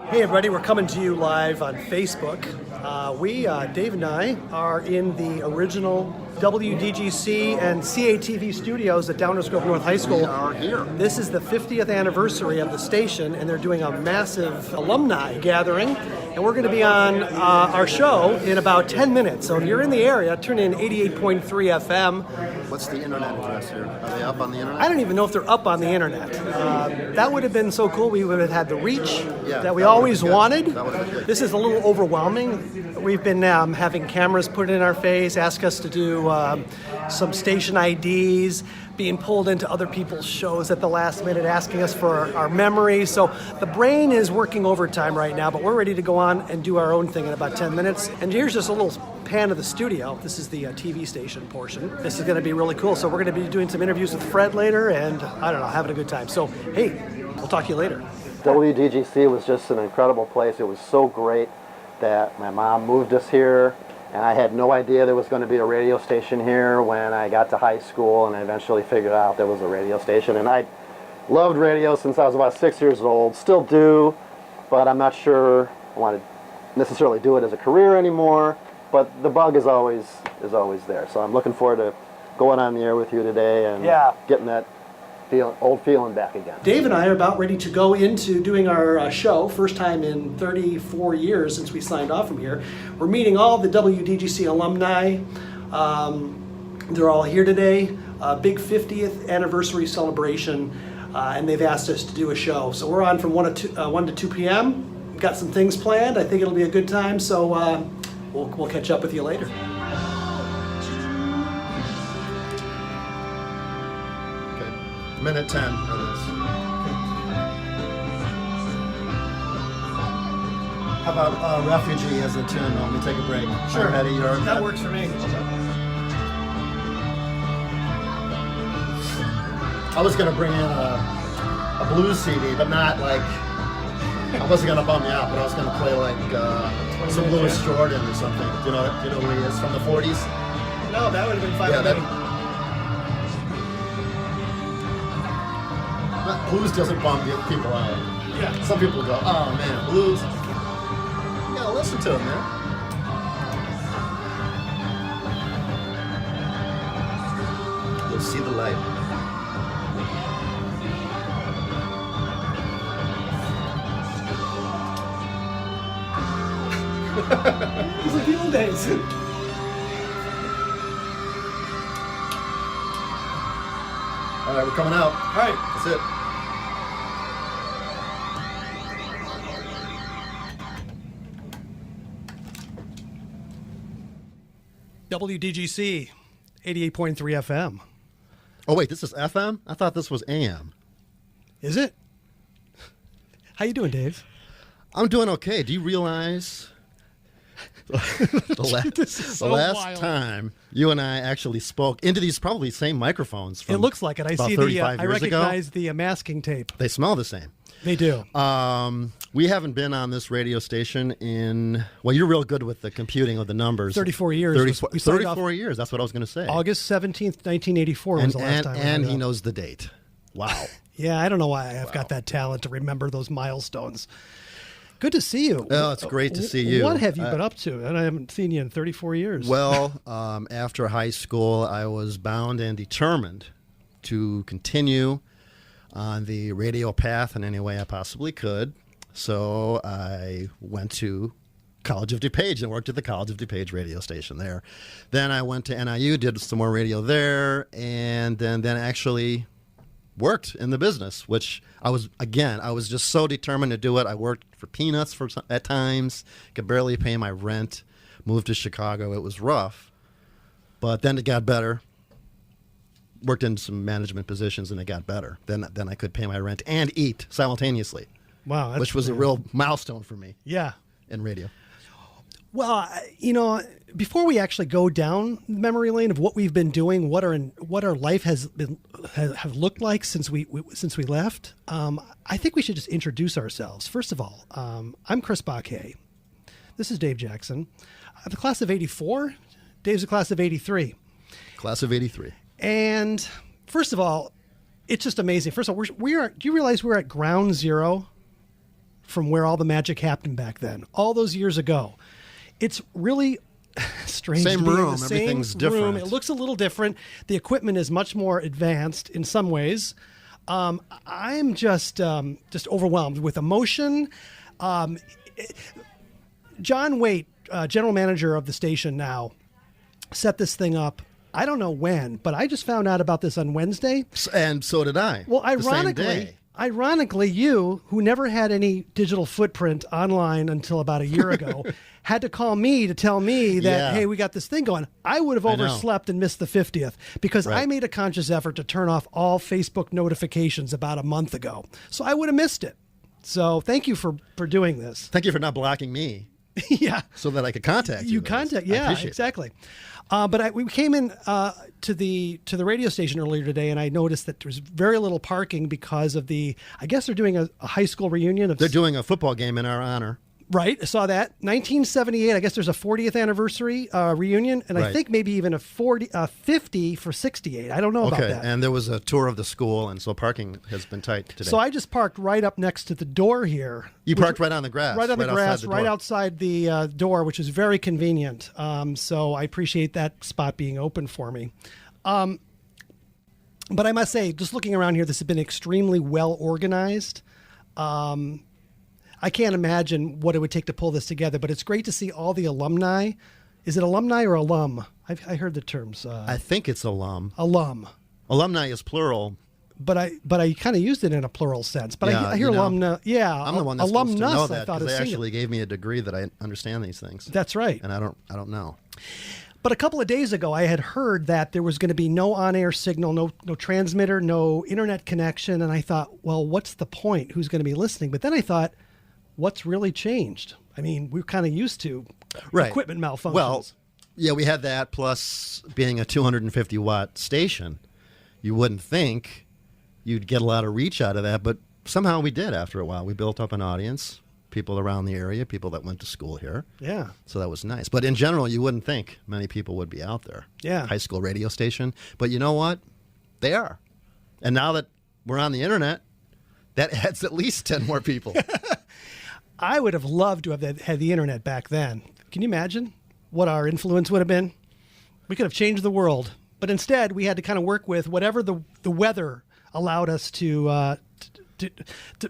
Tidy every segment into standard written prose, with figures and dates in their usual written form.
Hey everybody, we're coming to you live on Facebook. Dave and I, are in the original WDGC and CATV studios at Downers Grove North High School. We are here. This is the 50th anniversary of the station, and they're doing a massive alumni gathering. And we're going to be on our show in about 10 minutes. So if you're in the area, tune in 88.3 FM. What's the internet address here? Are they up on the internet? I don't even know if they're up on the internet. That would have been so cool. We would have had the reach that we always wanted. That would have been good. This is a little overwhelming. We've been having cameras put in our face, ask us to do some station IDs, being pulled into other people's shows at the last minute, asking us for our memory. So the brain is working overtime right now, but we're ready to go on and do our own thing in about 10 minutes. And here's just a little pan of the studio. This is the TV station portion. This is going to be really cool. So we're going to be doing some interviews with Fred later, and I don't know, having a good time. So, hey, we'll talk to you later. WDGC was just an incredible place. It was so great that my mom moved us here, and I had no idea there was going to be a radio station here when I got to high school, and I eventually figured out there was a radio station. And I loved radio since I was about 6 years old, still do, but I'm not sure I want to necessarily do it as a career anymore, but the bug is always there. So I'm looking forward to going on the air with you today and getting that old feeling back again. Dave and I are about ready to go into doing our show, first time in 34 years since we signed off from here. We're meeting all the WDGC alumni. They're all here today. Big 50th anniversary celebration, and they've asked us to do a show. So we're on from 1 to 2 p.m. We've got some things planned. I think it'll be a good time, so we'll catch up with you later. Minute 10 it is. How about Refugee as a tune when we take a break? Sure. Ready? That works for me. I was going to bring in a blues CD, but not like, I wasn't going to bum you out, but I was going to play like some Louis Jordan or something. Do you know who he is? From the 40s? No, that would have been fun. Yeah, blues doesn't bum people out. Yeah. Some people go, oh man, blues. You gotta listen to them, man. You'll see the light. These are the old days. All right, we're coming out. All right. That's it. WDGC 88.3 FM. Oh wait, this is FM? I thought this was AM. Is it? How you doing, Dave? I'm doing okay. Do you realize the last time you and I actually spoke into these probably same microphones from It looks like it. I about see 35 I years recognize ago? the masking tape. They smell the same. They do. We haven't been on this radio station in, well, you're real good with the computing of the numbers. 34 years. 34 years, that's what I was going to say. August 17th, 1984 was the last time. And he knows the date. Wow. Yeah, I don't know why I've got that talent to remember those milestones. Good to see you. Oh, it's great to see you. What have you been up to? And I haven't seen you in 34 years. Well, after high school, I was bound and determined to continue on the radio path in any way I possibly could. So I went to College of DuPage and worked at the College of DuPage radio station there. Then I went to NIU, did some more radio there, and then actually worked in the business, which I was just so determined to do it. I worked for peanuts at times, could barely pay my rent, moved to Chicago. It was rough, but then it got better. Worked in some management positions and it got better. Then I could pay my rent and eat simultaneously. Wow. Which was a real milestone for me. Yeah. In radio. Well, before we actually go down memory lane of what we've been doing, what our life have looked like since we left, I think we should just introduce ourselves. First of all, I'm Chris Baquet. This is Dave Jackson. I'm the class of '84. Dave's the class of '83. Class of '83. And first of all, it's just amazing. First of all, do you realize we're at ground zero from where all the magic happened back then, all those years ago. It's really strange. Same to be in room, the same everything's different. room. It looks a little different. The equipment is much more advanced in some ways. I'm just overwhelmed with emotion. John Waite, general manager of the station now, set this thing up. I don't know when, but I just found out about this on Wednesday. And so did I. Well, the same day. ironically, you, who never had any digital footprint online until about a year ago, had to call me to tell me that, hey, we got this thing going. I would have overslept and missed the 50th because I made a conscious effort to turn off all Facebook notifications about a month ago. So I would have missed it. So thank you for doing this. Thank you for not blocking me. Yeah. So that I could contact you. Yeah, exactly. But we came in to the radio station earlier today, and I noticed that there's very little parking because of I guess they're doing a high school reunion. They're doing a football game in our honor. Right. I saw that. 1978, I guess there's a 40th anniversary reunion, and I think maybe even a 50 for 68. I don't know about that. And there was a tour of the school, and so parking has been tight today. So I just parked right up next to the door here. You parked right on the grass. Right on the grass, right outside the door, which is very convenient. So I appreciate that spot being open for me. But I must say, just looking around here, this has been extremely well organized. I can't imagine what it would take to pull this together, but it's great to see all the alumni. Is it alumni or alum? I heard the terms. I think it's alum. Alum. Alumni is plural. But I kind of used it in a plural sense. But I hear alumna. Yeah, I'm the one that's supposed to know that because they singular. actually gave me a degree that I understand these things. That's right. And I don't know. But a couple of days ago, I had heard that there was going to be no on-air signal, no transmitter, no internet connection, and I thought, well, what's the point? Who's going to be listening? But then I thought, what's really changed? I mean, we're kind of used to equipment malfunctions. Well, yeah, we had that, plus being a 250-watt station. You wouldn't think you'd get a lot of reach out of that, but somehow we did after a while. We built up an audience, people around the area, people that went to school here. Yeah. So that was nice. But in general, you wouldn't think many people would be out there. Yeah. High school radio station. But you know what? They are. And now that we're on the internet, that adds at least 10 more people. I would have loved to have had the internet back then. Can you imagine what our influence would have been? We could have changed the world. But instead, we had to kind of work with whatever the weather allowed us to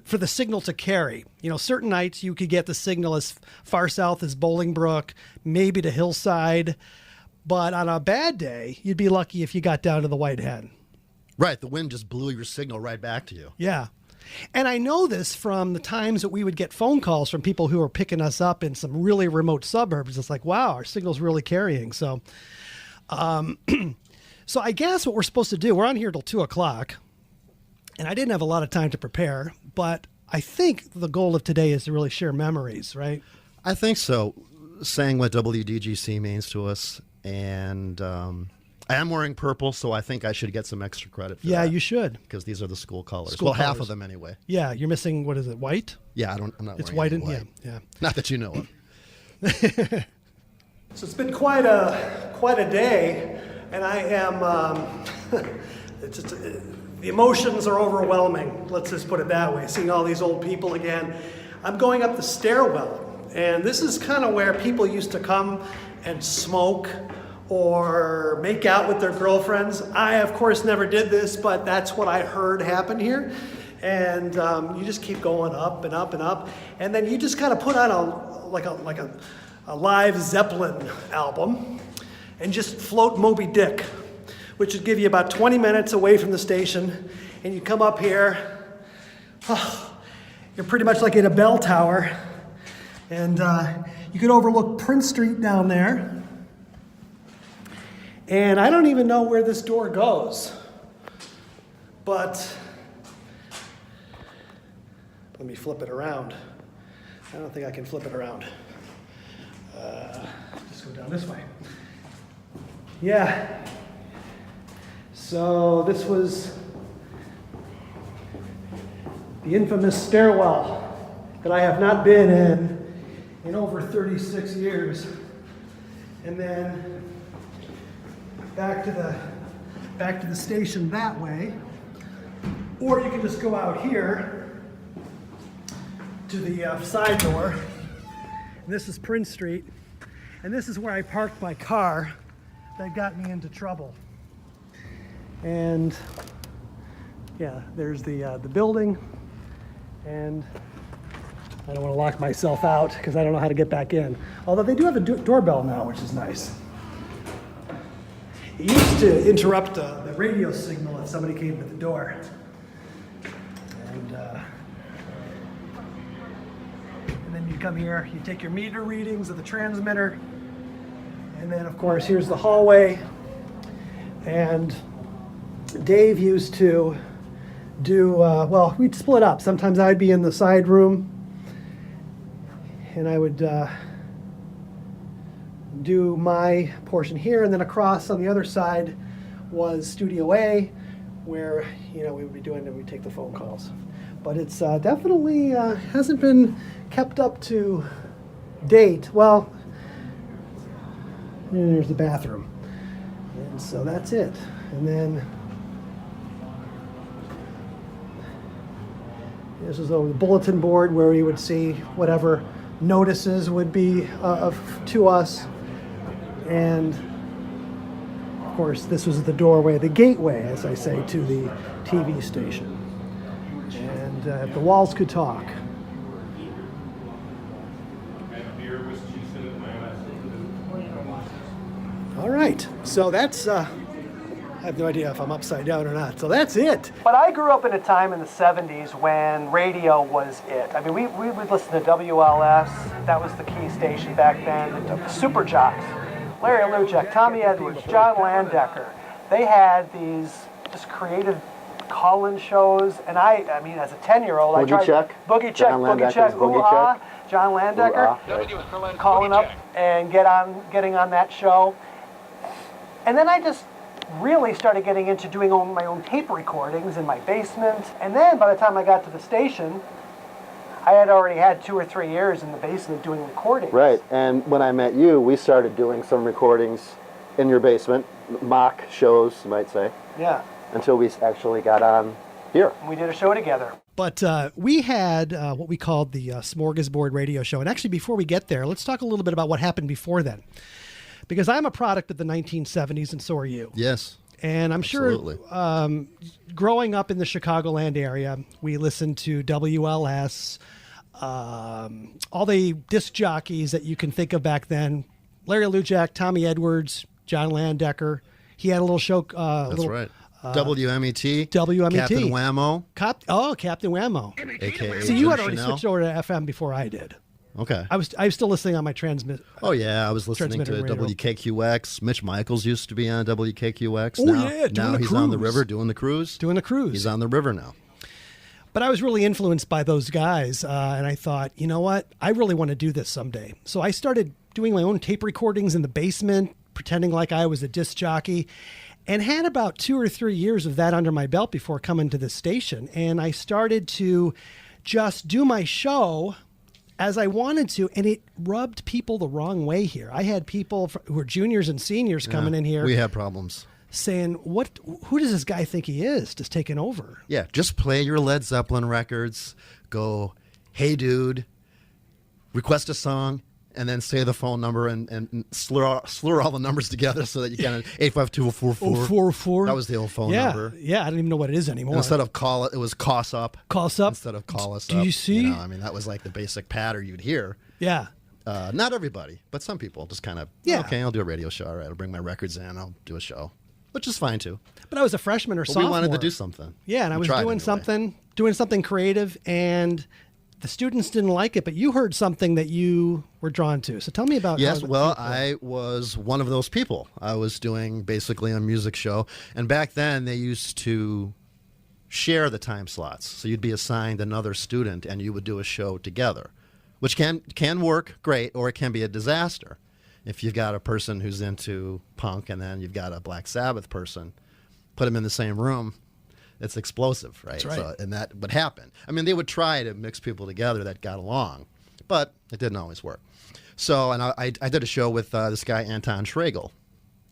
for the signal to carry. You know, certain nights you could get the signal as far south as Bolingbrook, maybe to Hillside. But on a bad day, you'd be lucky if you got down to the Whitehead. Right. The wind just blew your signal right back to you. Yeah. And I know this from the times that we would get phone calls from people who are picking us up in some really remote suburbs. It's like, wow, our signal's really carrying. So, so I guess what we're supposed to do, we're on here till 2 o'clock, and I didn't have a lot of time to prepare, but I think the goal of today is to really share memories, right? I think so. Saying what WDGC means to us, and I am wearing purple, so I think I should get some extra credit for that. Yeah, you should. Because these are the school colors. School colors. Half of them anyway. Yeah, you're missing, what is it, white? Yeah, I'm not it's wearing white. white. Yeah. Not that you know of. So it's been quite a day, and I am, it's just, the emotions are overwhelming. Let's just put it that way. Seeing all these old people again. I'm going up the stairwell, and this is kind of where people used to come and smoke or make out with their girlfriends. I, of course, never did this, but that's what I heard happen here. And you just keep going up and up and up, and then you just kind of put on a live Zeppelin album and just float Moby Dick, which would give you about 20 minutes away from the station, and you come up here, you're pretty much like in a bell tower, and you could overlook Prince Street down there. And I don't even know where this door goes, but let me flip it around. I don't think I can flip it around. Just go down this way. Yeah. So this was the infamous stairwell that I have not been in over 36 years. And then back to the station that way, or you can just go out here to the side door. And this is Prince Street. And this is where I parked my car that got me into trouble. And yeah, there's the building. And I don't want to lock myself out because I don't know how to get back in. Although they do have a doorbell now, which is nice. It used to interrupt the radio signal if somebody came to the door. And then you come here, you take your meter readings of the transmitter. And then, of course, here's the hallway. And Dave used to do, well, we'd split up. Sometimes I'd be in the side room, and I would do my portion here, and then across on the other side was Studio A, where, we would be doing, and we'd take the phone calls. But it's definitely hasn't been kept up to date. Well, there's the bathroom. And so that's it. And then this is the bulletin board where we would see whatever notices would be to us. And of course, this was the doorway, the gateway, as I say, to the TV station. And the walls could talk. All right, so that's, I have no idea if I'm upside down or not, so that's it. But I grew up in a time in the 70s when radio was it. I mean, we would listen to WLS, that was the key station back then, the Super Jocks, Larry Lujek, Tommy Edwards, John Landecker. They had these just creative call-in shows, and I mean, as a 10-year-old, I tried Boogie Check, Boogie Check, ooh-ah, John Landecker, calling up and getting on that show. And then I just really started getting into doing my own tape recordings in my basement. And then by the time I got to the station, I had already had 2 or 3 years in the basement doing recordings. Right, and when I met you, we started doing some recordings in your basement, mock shows, you might say. Yeah. Until we actually got on here. And we did a show together. But we had what we called the Smorgasbord radio show. And actually, before we get there, let's talk a little bit about what happened before then. Because I'm a product of the 1970s, and so are you. Yes. And I'm absolutely. sure growing up in the Chicagoland area, we listened to WLS, all the disc jockeys that you can think of back then. Larry Lujek, Tommy Edwards, John Landecker. He had a little show. That's right. WMET. WMET. Captain Whammo. Captain Whammo. AKA So you had already switched over to FM before I did. Okay. I was still listening on my transmit. Oh yeah, I was listening to radio. WKQX. Mitch Michaels used to be on WKQX. Oh yeah, now he's on the river doing the cruise. He's on the river now. But I was really influenced by those guys, and I thought, you know what? I really want to do this someday. So I started doing my own tape recordings in the basement, pretending like I was a disc jockey, and had about 2 or 3 years of that under my belt before coming to this station. And I started to just do my show as I wanted to, and it rubbed people the wrong way here. I had people who were juniors and seniors coming in here. We had problems. Saying, who does this guy think he is, just taking over? Yeah, just play your Led Zeppelin records, go, hey dude, request a song, and then say the phone number and slur all the numbers together so that you can 852-444. That was the old phone number. Yeah, I don't even know what it is anymore. And instead of call it was call us up. Call us up. Instead of call us up. Do you see? I mean, that was like the basic patter you'd hear. Yeah. Not everybody, but some people just kind of, okay, I'll do a radio show. All right, I'll bring my records in. I'll do a show, which is fine too. But I was a freshman or sophomore. We wanted to do something. Yeah, and I was doing something creative, and the students didn't like it, but you heard something that you were drawn to. So tell me about Yes, well, I was one of those people. I was doing basically a music show, and back then they used to share the time slots. So you'd be assigned another student, and you would do a show together, which can work great, or it can be a disaster. If you've got a person who's into punk and then you've got a Black Sabbath person, put them in the same room, it's explosive, right? That's right. So, and that would happen. I mean, they would try to mix people together that got along, but it didn't always work. So, and I did a show with this guy, Anton Schragle,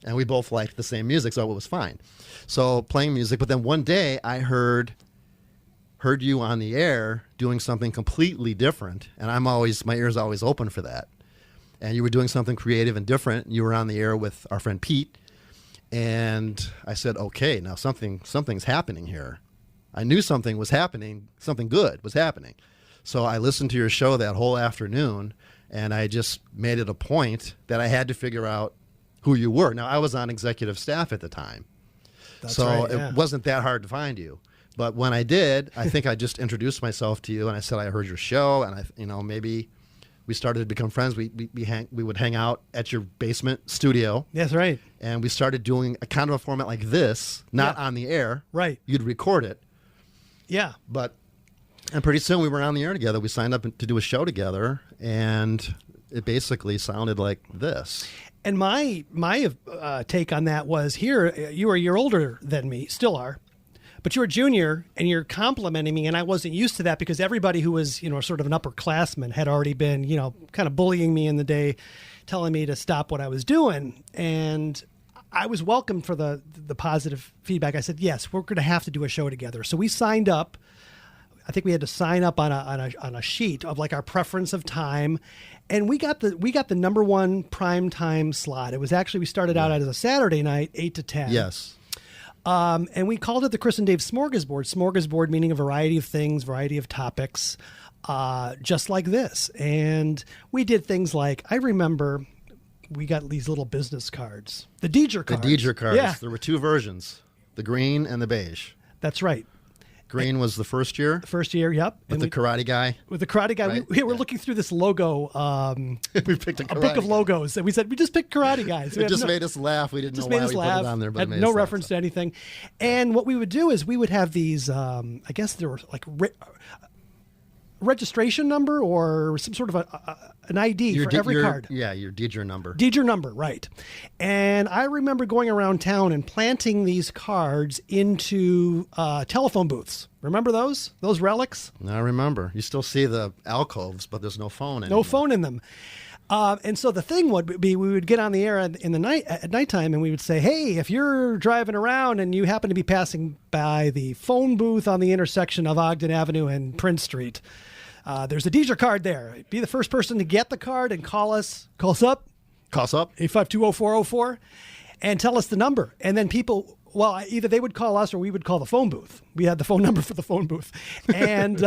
and we both liked the same music, so it was fine. So playing music, but then one day I heard heard you on the air doing something completely different, and my ear's always open for that. And you were doing something creative and different. You were on the air with our friend Pete, and I said, okay, now something's happening here. I knew something was happening, something good was happening. So I listened to your show that whole afternoon, and I just made it a point that I had to figure out who you were. Now, I was on executive staff at the time, it wasn't that hard to find you. But when I did, I think I just introduced myself to you, and I said I heard your show, and maybe we started to become friends. We would hang out at your basement studio. That's right. And we started doing a kind of a format like this, not on the air. Right. You'd record it. Yeah. And pretty soon we were on the air together. We signed up to do a show together, and it basically sounded like this. And my take on that was, here, you are a year older than me, still are, but you're a junior, and you're complimenting me, and I wasn't used to that because everybody who was, sort of an upperclassman had already been, kind of bullying me in the day, telling me to stop what I was doing. And I was welcomed for the positive feedback. I said, yes, we're going to have to do a show together. So we signed up. I think we had to sign up on a sheet of like our preference of time, and we got the number one prime time slot. It was actually, we started out as a Saturday night, 8 to 10. Yes. And we called it the Chris and Dave Smorgasbord. Smorgasbord meaning a variety of things, variety of topics, just like this. And we did things like, I remember we got these little business cards, the Deeger cards. The Deeger cards. Yeah. There were two versions, the green and the beige. That's right. Green was the first year? The first year, yep. With the Karate Guy? With the Karate Guy. Right? We were looking through this logo. We picked a book of logos. And we said, we just picked Karate Guys. It just made us laugh. We didn't know why we put it on there. But had no reference to anything. And what we would do is we would have these, I guess there were like registration number or some sort of an ID for every card. Yeah, your Deeger number. Deeger number, right. And I remember going around town and planting these cards into telephone booths. Remember those relics? I remember. You still see the alcoves, but there's no phone anymore. No phone in them. And so the thing would be, we would get on the air at nighttime, and we would say, hey, if you're driving around and you happen to be passing by the phone booth on the intersection of Ogden Avenue and Prince Street, there's a Deeger card there. Be the first person to get the card and call us up. Call us up. 852-0404, and tell us the number. And then people, either they would call us or we would call the phone booth. We had the phone number for the phone booth. And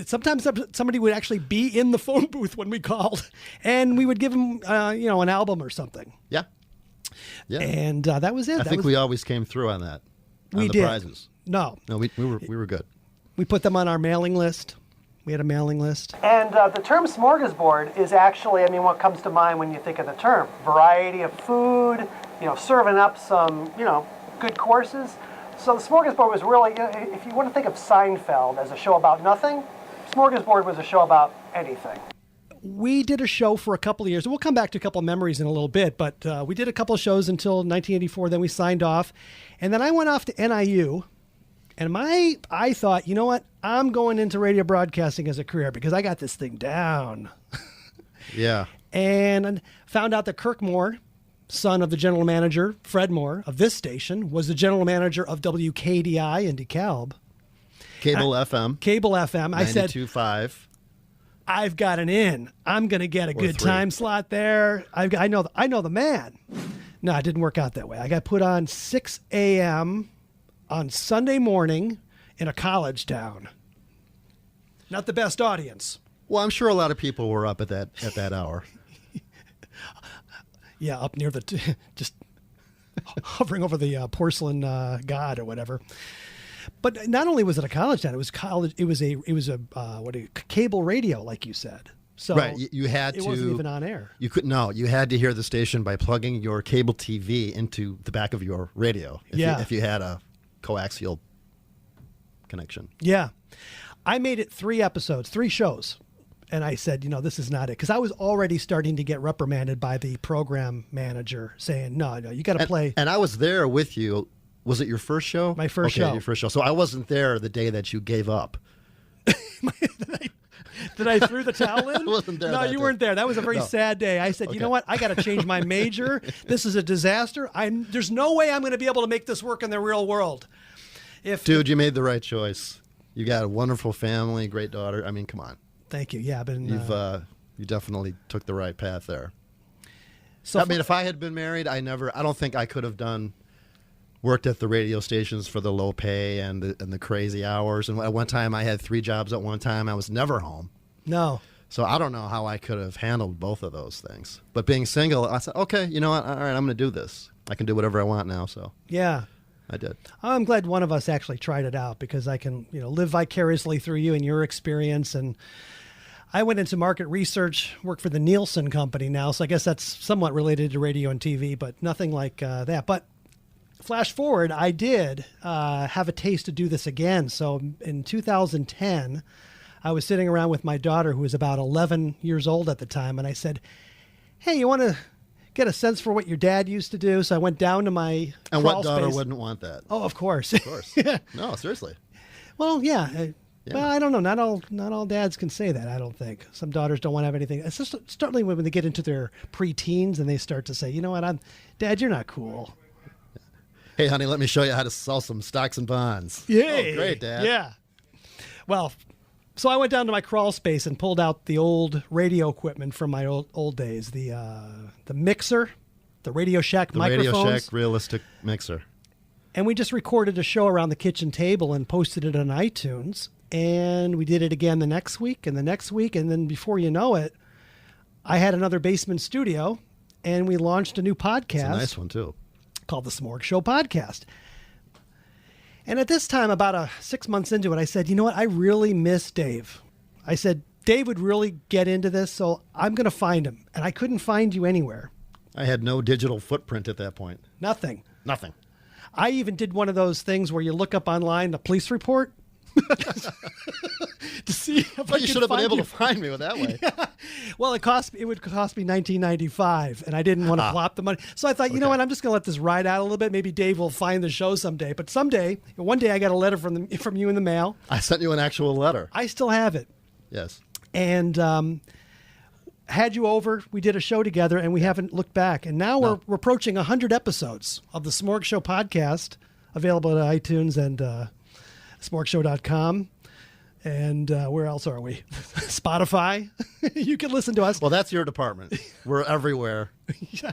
sometimes somebody would actually be in the phone booth when we called, and we would give them, an album or something. Yeah. Yeah. And that was it. I think we always came through on that. We did. Prizes. No, we were good. We put them on our mailing list. We had a mailing list. And the term smorgasbord is actually, what comes to mind when you think of the term? Variety of food, serving up some, good courses. So the smorgasbord was really, if you want to think of Seinfeld as a show about nothing, Smorgasbord was a show about anything. We did a show for a couple of years. We'll come back to a couple of memories in a little bit, but we did a couple of shows until 1984. Then we signed off. And then I went off to NIU. And I thought, you know what? I'm going into radio broadcasting as a career because I got this thing down. Yeah. And found out that Kirk Moore, son of the general manager, Fred Moore, of this station, was the general manager of WKDI in DeKalb. Cable FM. Cable FM. I said, 92.5. I've got an in. I'm going to get a good time slot there. I know the man. No, it didn't work out that way. I got put on 6 a.m. on Sunday morning in a college town. Not the best audience. Well, I'm sure a lot of people were up at that hour. Yeah, up near just hovering over the porcelain god or whatever. But not only was it a college town, it was college. It was a cable radio, like you said. So right, you had to. It wasn't even on air. You couldn't. No, you had to hear the station by plugging your cable TV into the back of your radio. If you had a coaxial connection. Yeah, I made it 3 shows. And I said, this is not it. Because I was already starting to get reprimanded by the program manager saying, no, you got to play. And I was there with you. Was it your first show? My first show. Your first show. So I wasn't there the day that you gave up. Did I threw the towel in? I wasn't there. No, you weren't there. That was a very sad day. I said, you know what? I got to change my major. This is a disaster. There's no way I'm going to be able to make this work in the real world. Dude, you made the right choice. You got a wonderful family, great daughter. I mean, come on. Thank you. Yeah, I've been. You definitely took the right path there. So I mean, if I had been married, I don't think I could have worked at the radio stations for the low pay and the crazy hours. And at one time, I had 3 jobs at one time. I was never home. No. So I don't know how I could have handled both of those things. But being single, I said, okay, you know what? All right, I'm going to do this. I can do whatever I want now. So Yeah. I did. I'm glad one of us actually tried it out because I can, live vicariously through you and your experience. And I went into market research, work for the Nielsen company now, so I guess that's somewhat related to radio and TV, but nothing like that. But flash forward, I did have a taste to do this again. So in 2010, I was sitting around with my daughter, who was about 11 years old at the time, and I said, hey, you want to get a sense for what your dad used to do? So I went down to my And crawl what daughter space. wouldn't want that? Oh, of course. Of course. No, seriously. Well, yeah. Yeah. Well, I don't know. Not all dads can say that, I don't think. Some daughters don't want to have anything. It's just certainly when they get into their preteens and they start to say, you know what, Dad, you're not cool. Hey, honey, let me show you how to sell some stocks and bonds. Yay. Oh, great, Dad. Yeah. Well, so I went down to my crawl space and pulled out the old radio equipment from my old days, the mixer, the Radio Shack The microphones. Radio Shack realistic mixer. And we just recorded a show around the kitchen table and posted it on iTunes. And we did it again the next week and the next week. And then before you know it, I had another basement studio and we launched a new podcast. It's a nice one, too. Called the Smorg Show Podcast. And at this time, about 6 months into it, I said, you know what? I really miss Dave. I said, Dave would really get into this, so I'm going to find him. And I couldn't find you anywhere. I had no digital footprint at that point. Nothing. Nothing. I even did one of those things where you look up online a police report to see if Well, you should have been able to find me that way. Well, it would cost me $19.95, and I didn't want to plop the money. So I thought, you know what, I'm just going to let this ride out a little bit. Maybe Dave will find the show someday. But one day I got a letter from you in the mail. I sent you an actual letter. I still have it. Yes. And had you over. We did a show together, and we haven't looked back. And now we're approaching 100 episodes of the Smorg Show podcast, available at iTunes and smorgshow.com. And where else are we? Spotify. You can listen to us. Well, that's your department. We're everywhere.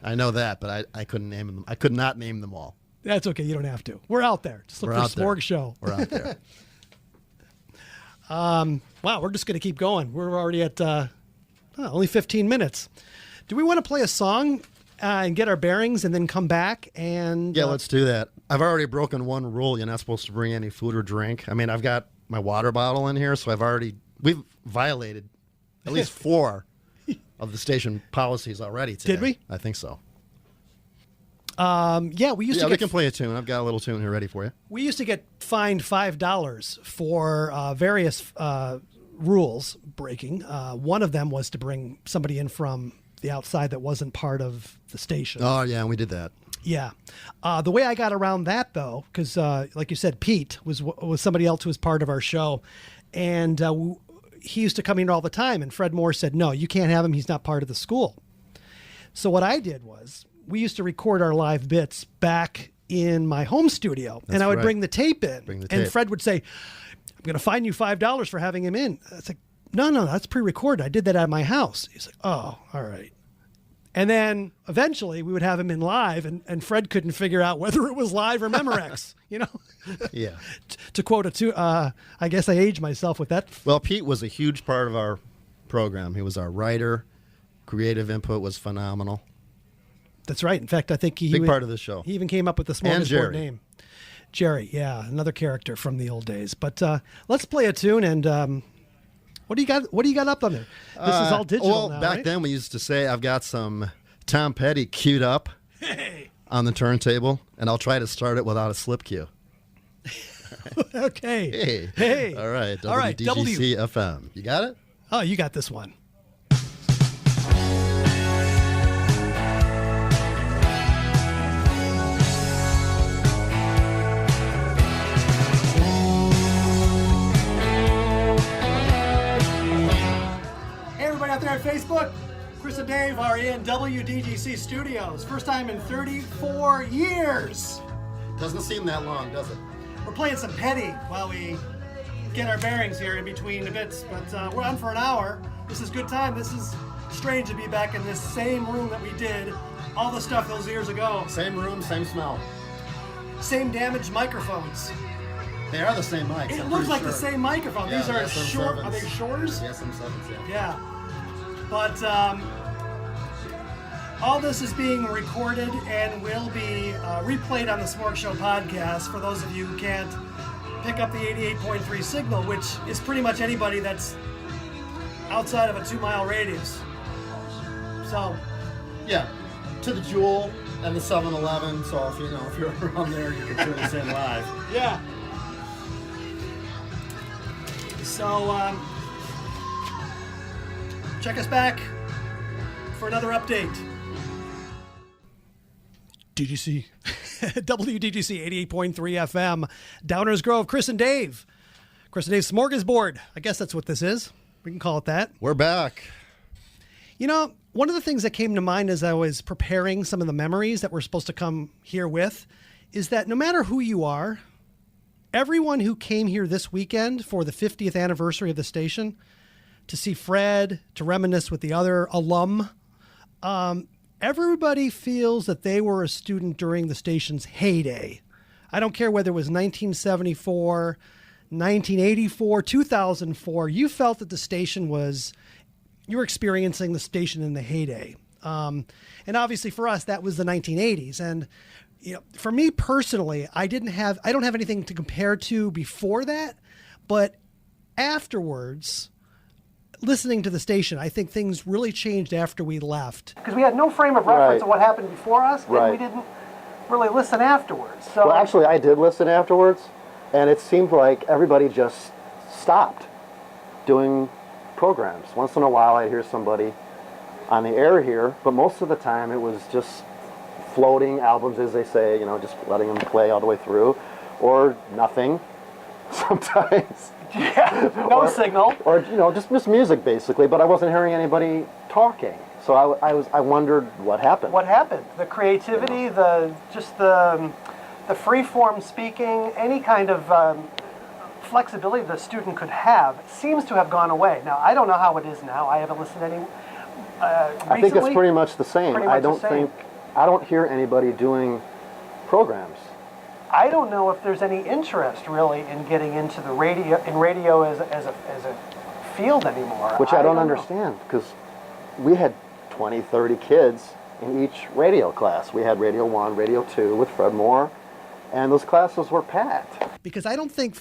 I know that, but I couldn't name them. I could not name them all. That's okay. You don't have to. We're out there. Just look We're for out there. Smorg Show. We're out there. Wow, we're just going to keep going. We're already at only 15 minutes. Do we want to play a song and get our bearings and then come back? And Yeah, let's do that. I've already broken one rule. You're not supposed to bring any food or drink. I mean, I've got my water bottle in here, so we've violated at least 4 of the station policies already today. Did we? I think so. yeah, we We can play a tune. I've got a little tune here ready for you. We used to get fined $5 for various rules breaking. One of them was to bring somebody in from the outside that wasn't part of the station. Oh, yeah, and we did that. Yeah. The way I got around that, though, because like you said, Pete was somebody else who was part of our show. And he used to come in all the time. And Fred Moore said, no, you can't have him. He's not part of the school. So what I did was we used to record our live bits back in my home studio. And I would bring the tape in. And Fred would say, I'm going to fine you $5 for having him in. It's like, no, that's pre-recorded. I did that at my house. He's like, oh, all right. And then eventually we would have him in live, and Fred couldn't figure out whether it was live or Memorex, you know? Yeah. To quote I guess I aged myself with that. Well, Pete was a huge part of our program. He was our writer. Creative input was phenomenal. That's right. In fact, I think Big part of the show. He even came up with the And Smorgasbord Jerry. name. Jerry, yeah, another character from the old days. But let's play a tune, and what do you got? What do you got up on there? This is all digital well, now, back right? then we used to say I've got some Tom Petty queued up on the turntable, and I'll try to start it without a slip cue. Okay. Hey. All right. All right, WDGC-FM. You got it? Oh, you got this one. Hey, everybody out there on Facebook. Chris and Dave are in WDGC Studios. First time in 34 years. Doesn't seem that long, does it? We're playing some Petty while we get our bearings here in between the bits, but we're on for an hour. This is good time. This is strange to be back in this same room that we did all the stuff those years ago. Same room, same smell. Same damaged microphones. They are the same mics. It looks like the same microphone. Yeah, These are SM7s. short. Are they Shores? Yeah, SM7s, yeah. Yeah. But all this is being recorded and will be replayed on the Smorg Show podcast for those of you who can't pick up the 88.3 signal, which is pretty much anybody that's outside of a 2-mile radius. So, yeah, to the Jewel and the 7-Eleven. So if you're around there, you can tune us in live. yeah. So, check us back for another update. DGC, WDGC 88.3 FM, Downers Grove, Chris and Dave. Chris and Dave's Smorgasbord. I guess that's what this is. We can call it that. We're back. You know, one of the things that came to mind as I was preparing some of the memories that we're supposed to come here with is that no matter who you are, everyone who came here this weekend for the 50th anniversary of the station to see Fred, to reminisce with the other alum, everybody feels that they were a student during the station's heyday. I don't care whether it was 1974, 1984, 2004. You felt that the station was, you were experiencing the station in the heyday. And obviously for us, that was the 1980s. And you know, for me personally, I don't have anything to compare to before that, but afterwards, listening to the station, I think things really changed after we left. Because we had no frame of reference of what happened before us, and we didn't really listen afterwards. So, well, actually, I did listen afterwards, and it seemed like everybody just stopped doing programs. Once in a while, I'd hear somebody on the air here, but most of the time it was just floating albums, as they say, just letting them play all the way through, or nothing sometimes. Yeah, no signal. Or, just music, basically, but I wasn't hearing anybody talking. So I wondered what happened. What happened? The creativity, the free-form speaking, any kind of flexibility the student could have seems to have gone away. Now, I don't know how it is now. I haven't listened to any I think it's pretty much the same. I don't hear anybody doing programs. I don't know if there's any interest really in getting into the radio as a field anymore. Which I don't understand, because we had 20, 30 kids in each radio class. We had Radio 1, Radio 2 with Fred Moore, and those classes were packed. Because I don't think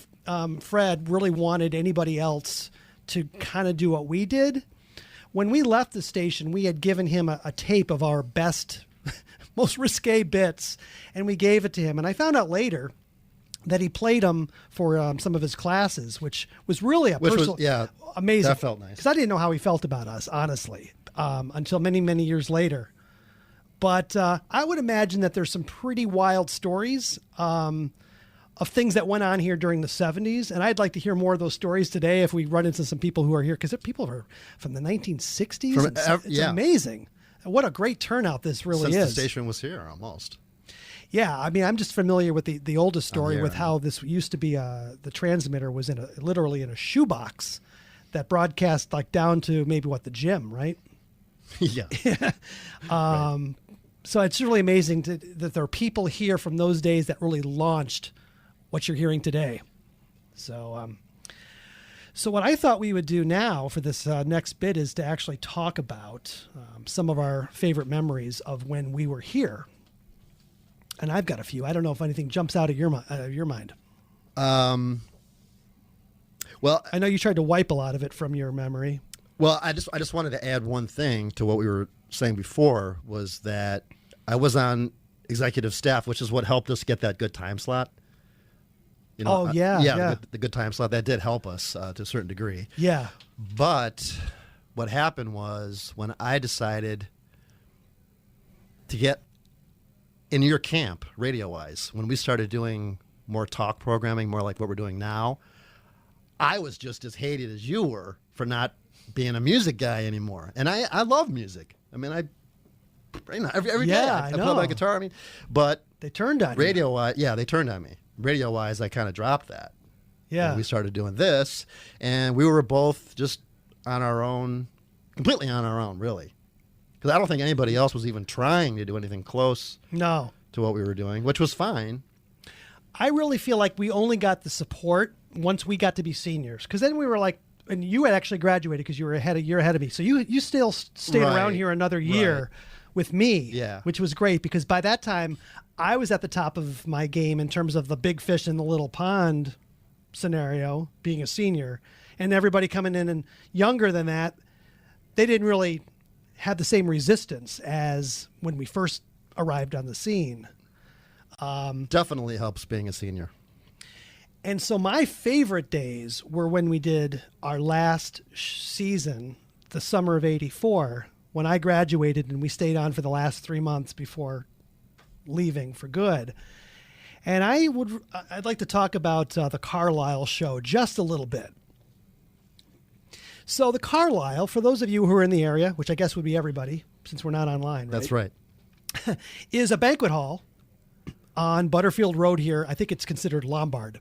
Fred really wanted anybody else to kind of do what we did. When we left the station, we had given him a tape of our best, most risque bits, and we gave it to him. And I found out later that he played them for some of his classes, which was really amazing. That felt nice. Because I didn't know how he felt about us, honestly, until many, many years later. But I would imagine that there's some pretty wild stories of things that went on here during the 70s. And I'd like to hear more of those stories today if we run into some people who are here, because people are from the 1960s. It's amazing. What a great turnout this really is. Since the station was here, almost. Yeah, I mean, I'm just familiar with the oldest story with how this used to be. The transmitter was literally in a shoebox that broadcast like down to maybe the gym, right? Yeah. Right. So it's really amazing that there are people here from those days that really launched what you're hearing today. So, so what I thought we would do now for this next bit is to actually talk about some of our favorite memories of when we were here. And I've got a few. I don't know if anything jumps out of your mind. Well, I know you tried to wipe a lot of it from your memory. Well, I just wanted to add one thing to what we were saying before, was that I was on executive staff, which is what helped us get that good time slot. The good time slot, that did help us to a certain degree. Yeah. But what happened was, when I decided to get in your camp, radio-wise, when we started doing more talk programming, more like what we're doing now, I was just as hated as you were for not being a music guy anymore. And I love music. I mean, every day I play my guitar. I mean, but they turned on radio-wise, they turned on me. Radio-wise, I kind of dropped that. Yeah. when we started doing this, and we were both just on our own, completely on our own, really. Because I don't think anybody else was even trying to do anything close No. to what we were doing, which was fine. I really feel like we only got the support once we got to be seniors. Because then we were like, and you had actually graduated because you were a year ahead of me. So you still stayed Right. around here another year with me, Yeah. which was great because by that time I was at the top of my game in terms of the big fish in the little pond scenario, being a senior, and everybody coming in and younger than that, they didn't really have the same resistance as when we first arrived on the scene. Definitely helps being a senior. And so my favorite days were when we did our last season, the summer of '84, when I graduated and we stayed on for the last 3 months before leaving for good. And I'd like to talk about the Carlisle show just a little bit. So the Carlisle, for those of you who are in the area, which I guess would be everybody since we're not online, right? That's right. Is a banquet hall on Butterfield Road here. I think it's considered Lombard.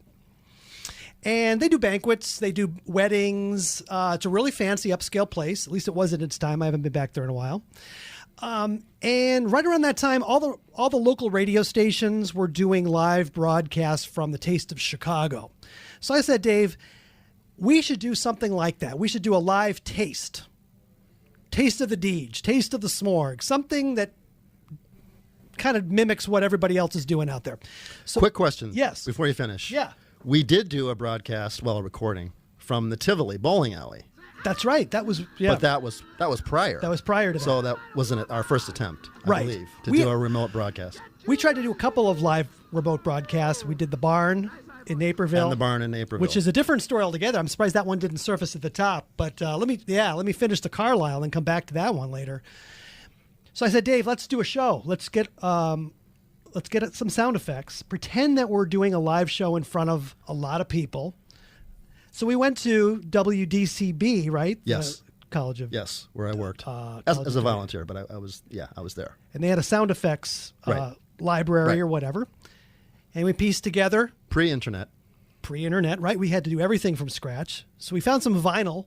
And they do banquets, they do weddings. It's a really fancy upscale place. At least it was at its time. I haven't been back there in a while. And right around that time, all the local radio stations were doing live broadcasts from the Taste of Chicago. So I said, Dave, we should do something like that. We should do a live taste. Taste of the Deej, taste of the Smorg, something that kind of mimics what everybody else is doing out there. So, Quick question. Yes. Before you finish. Yeah. We did do a broadcast, well, a recording from the Tivoli bowling alley. That's right. That was, yeah. But that was prior. That was prior to that. So that wasn't our first attempt, I Right. believe, to We- do a remote broadcast. We tried to do a couple of live remote broadcasts. We did the barn in Naperville. And the barn in Naperville. Which is a different story altogether. I'm surprised that one didn't surface at the top. But let me finish the Carlisle and come back to that one later. So I said, Dave, let's do a show. Let's get some sound effects. Pretend that we're doing a live show in front of a lot of people. So we went to WDCB, right? Yes. The College of. Yes, where I worked College as of a volunteer, but I was there. And they had a sound effects Right. library Right. or whatever. And we pieced together Pre-internet. pre-internet, right? We had to do everything from scratch. So we found some vinyl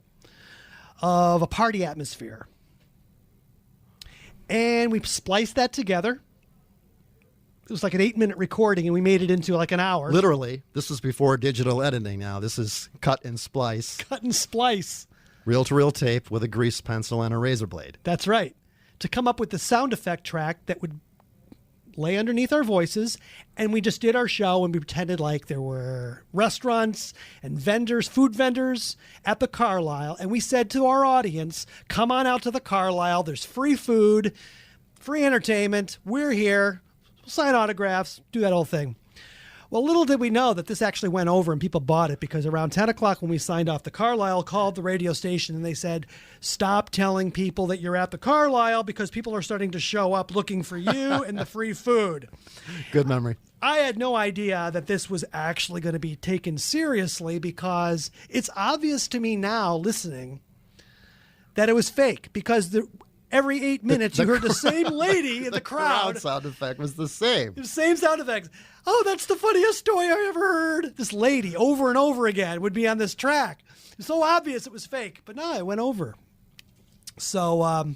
of a party atmosphere. And we spliced that together. It was like an 8-minute recording, and we made it into like an hour. Literally, this is before digital editing now. This is cut and splice. Cut and splice. Reel-to-reel tape with a grease pencil and a razor blade. That's right. To come up with the sound effect track that would lay underneath our voices, and we just did our show and we pretended like there were restaurants and vendors, food vendors at the Carlisle, and we said to our audience, come on out to the Carlisle, there's free food, free entertainment, we're here, we'll sign autographs, do that whole thing. Well, little did we know that this actually went over and people bought it, because around 10 o'clock when we signed off, the Carlisle called the radio station and they said, stop telling people that you're at the Carlisle because people are starting to show up looking for you and the free food. Good memory. I had no idea that this was actually going to be taken seriously, because it's obvious to me now listening that it was fake, because every 8 minutes you heard the same lady in the crowd. Sound effect was the same. The same sound effects. Oh, that's the funniest story I ever heard. This lady over and over again would be on this track. It's so obvious it was fake, but no, it went over. So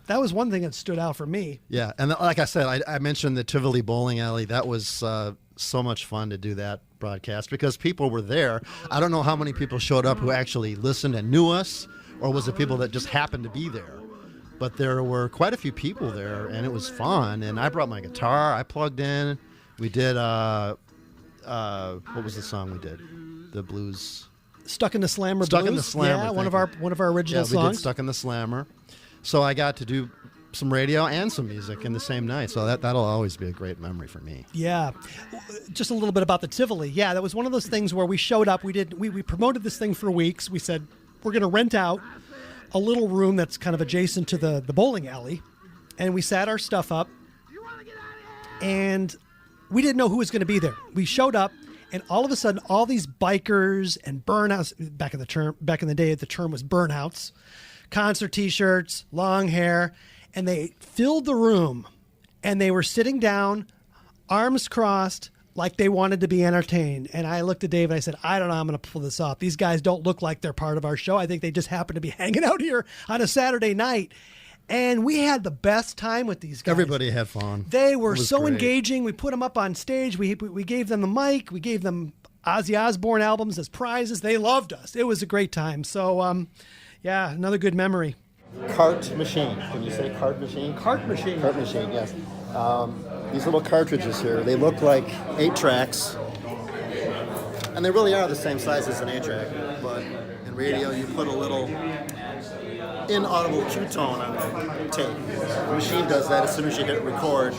that was one thing that stood out for me. Yeah, and like I said, I mentioned the Tivoli bowling alley. That was so much fun to do that broadcast because people were there. I don't know how many people showed up who actually listened and knew us, or was it people that just happened to be there? But there were quite a few people there, and it was fun. And I brought my guitar. I plugged in. We did, what was the song we did? The blues. Stuck in the Slammer Stuck Blues. in the Slammer. Yeah, one of our original we did songs. Stuck in the Slammer. So I got to do some radio and some music in the same night. So that'll always be a great memory for me. Yeah. Just a little bit about the Tivoli. Yeah, that was one of those things where we showed up. We promoted this thing for weeks. We said, we're going to rent out a little room that's kind of adjacent to the bowling alley. And we sat our stuff up. And we didn't know who was going to be there. We showed up, and all of a sudden, all these bikers and burnouts, back in the day, the term was burnouts, concert T-shirts, long hair, and they filled the room, and they were sitting down, arms crossed, like they wanted to be entertained. And I looked at Dave and I said, I don't know how I'm going to pull this off. These guys don't look like they're part of our show. I think they just happen to be hanging out here on a Saturday night. And we had the best time with these guys. Everybody had fun. They were so great. engaging. We put them up on stage. We gave them the mic. We gave them Ozzy Osbourne albums as prizes. They loved us. It was a great time. So, yeah, another good memory. Cart machine. Can you say cart machine? Cart machine. Cart machine, yes. These little cartridges here, they look like 8 tracks. And they really are the same size as an 8-track. But in radio, you put a little inaudible cue tone on the tape. The machine does that as soon as you hit record,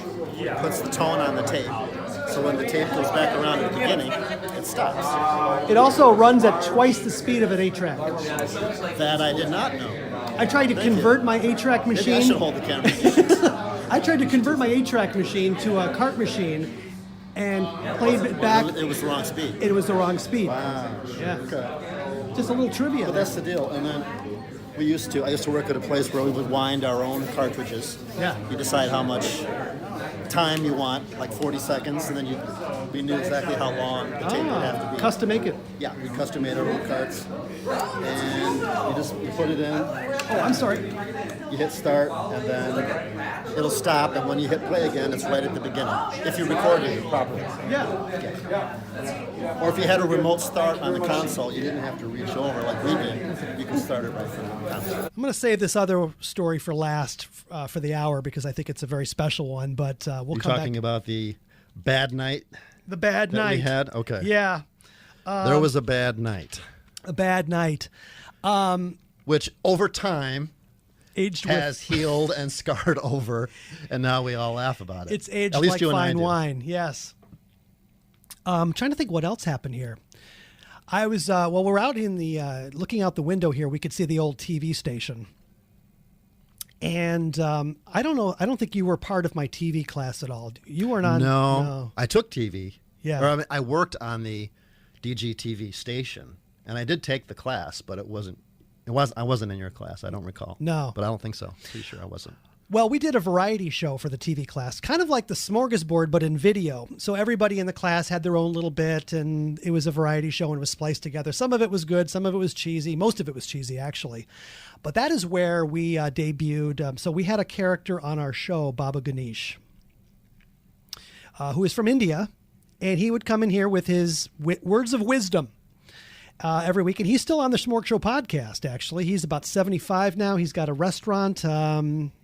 puts the tone on the tape. So when the tape goes back around at the beginning, it stops. It also runs at twice the speed of an 8-track. That I did not know. I tried to convert my 8-track Maybe machine. I should hold the camera. I tried to convert my 8-track machine to a cart machine and played it back. It was the wrong speed. It was the wrong speed. Wow. Yeah. Okay. Just a little trivia. But that's the deal. And then I used to work at a place where we would wind our own cartridges. Yeah. You decide how much time you want, like 40 seconds, and then we knew exactly how long the tape would have to be. Custom make it. Yeah, we custom made our own carts. And you put it in, Oh, I'm sorry. you hit start, and then it'll stop, and when you hit play again, it's right at the beginning, if you recorded it properly. Yeah. Or if you had a remote start on the console, you didn't have to reach over like we did. You can start it right from the console. I'm going to save this other story for last for the hour because I think it's a very special one. But we'll You're come talking back. about the bad night The bad that night we had? Okay. Yeah, There was a bad night, a bad night. which over time Aged has with healed and scarred over, and now we all laugh about it. it's aged At least like you and I fine do. wine. Yes. I'm trying to think what else happened here. I was we're out in the looking out the window here. We could see the old TV station. And I don't know. I don't think you were part of my TV class at all. You weren't on. No, I took TV. Yeah. Or, I mean, I worked on the DGTV station, and I did take the class, but I wasn't in your class. I don't recall. No. But I don't think so. Pretty sure I wasn't. Well, we did a variety show for the TV class, kind of like the Smorgasbord, but in video. So everybody in the class had their own little bit, and it was a variety show and it was spliced together. Some of it was good, some of it was cheesy. Most of it was cheesy, actually. But that is where we debuted. So we had a character on our show, Baba Ganesh, who is from India, and he would come in here with his words of wisdom every week. And he's still on the Smorg Show podcast, actually. He's about 75 now. He's got a restaurant.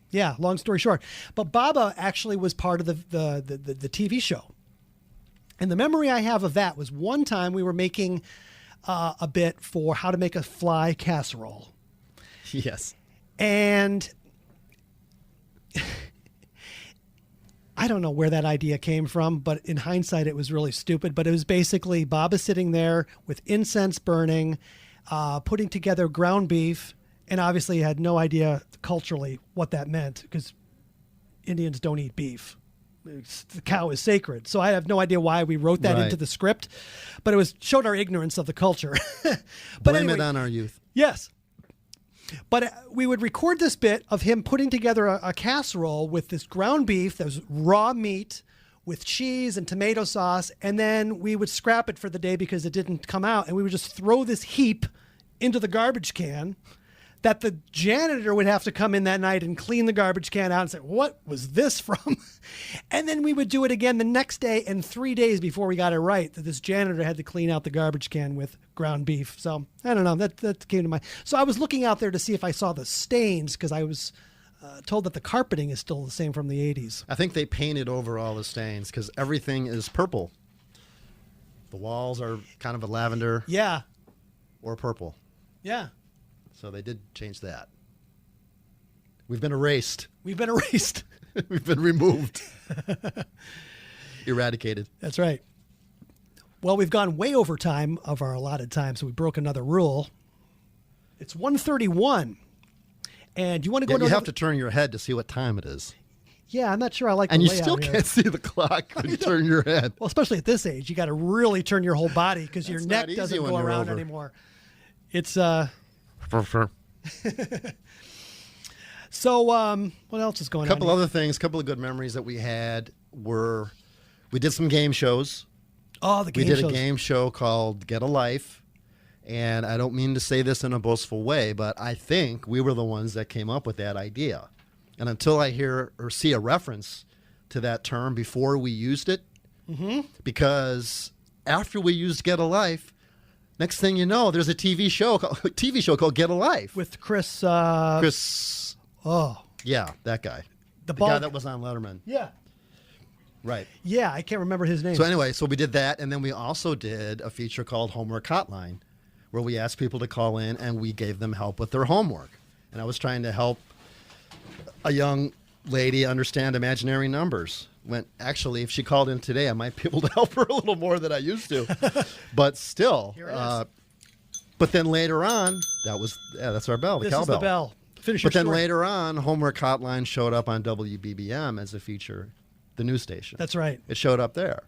Yeah, long story short. But Baba actually was part of the TV show. And the memory I have of that was one time we were making a bit for how to make a fly casserole. Yes. And I don't know where that idea came from, but in hindsight, it was really stupid. But it was basically Baba sitting there with incense burning, putting together ground beef, and obviously had no idea culturally what that meant because Indians don't eat beef. The cow is sacred. So I have no idea why we wrote that Right. into the script, but it showed our ignorance of the culture. But Blame anyway, it on our youth. yes. But we would record this bit of him putting together a casserole with this ground beef that was raw meat with cheese and tomato sauce, and then we would scrap it for the day because it didn't come out, and we would just throw this heap into the garbage can that the janitor would have to come in that night and clean the garbage can out and say, what was this from? And then we would do it again the next day and 3 days before we got it right, that this janitor had to clean out the garbage can with ground beef. So I don't know, that came to mind. So I was looking out there to see if I saw the stains because I was told that the carpeting is still the same from the 80s. I think they painted over all the stains because everything is purple. The walls are kind of a lavender Yeah, or purple. yeah. So they did change that. We've been erased. We've been erased. We've been removed. Eradicated. That's right. Well, we've gone way over time of our allotted time, so we broke another rule. It's 1:31. And you want to go Yeah, to you another- have to turn your head to see what time it is. Yeah, I'm not sure I like And the you layout still here. can't see the clock when you turn your head. Well, especially at this age, you got to really turn your whole body because your That's neck not easy doesn't when go you're around over. anymore. It's For sure. so what else is going A couple on? other things, a couple of good memories that we had were we did some game shows Oh, the We game did shows. a game show called Get a Life, and I don't mean to say this in a boastful way, but I think we were the ones that came up with that idea. And until I hear or see a reference to that term before we used it, because after we used Get a Life, next thing you know, there's a TV show called Get a Life. With Chris. Chris, Oh, yeah, that guy. the The ball. guy that was on Letterman. Yeah. Right. Yeah, I can't remember his name. So anyway, so we did that, and then we also did a feature called Homework Hotline, where we asked people to call in, and we gave them help with their homework. And I was trying to help a young lady understand imaginary numbers. When actually, if she called in today, I might be able to help her a little more than I used to. But still, Here it is. but then later on, that's our bell, the This cowbell. is the bell. Finish your But then story. later on, Homework Hotline showed up on WBBM as a feature, the news station. That's right. It showed up there.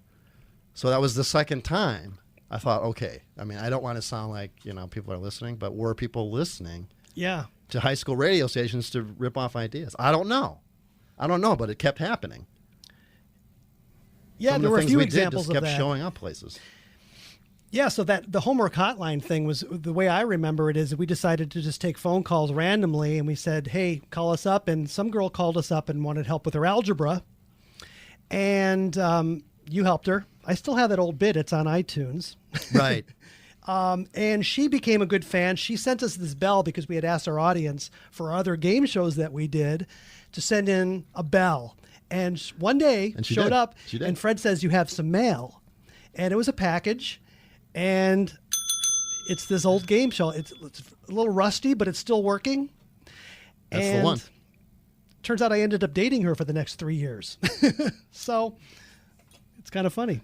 So that was the second time. I thought, okay, I mean, I don't want to sound like, people are listening, but were people listening Yeah. to high school radio stations to rip off ideas? I don't know, but it kept happening. Yeah, Some there of were the a things few we examples did just of kept that. showing up places. Yeah, so that the homework hotline thing was the way I remember it is we decided to just take phone calls randomly and we said, hey, call us up. And some girl called us up and wanted help with her algebra. And you helped her. I still have that old bit. It's on iTunes. Right. And she became a good fan. She sent us this bell because we had asked our audience for other game shows that we did to send in a bell. And one day And she showed did. up She did. and Fred says, you have some mail. And it was a package. And it's this old game show. It's a little rusty, but it's still working. That's and the one. Turns out I ended up dating her for the next 3 years. So it's kind of funny.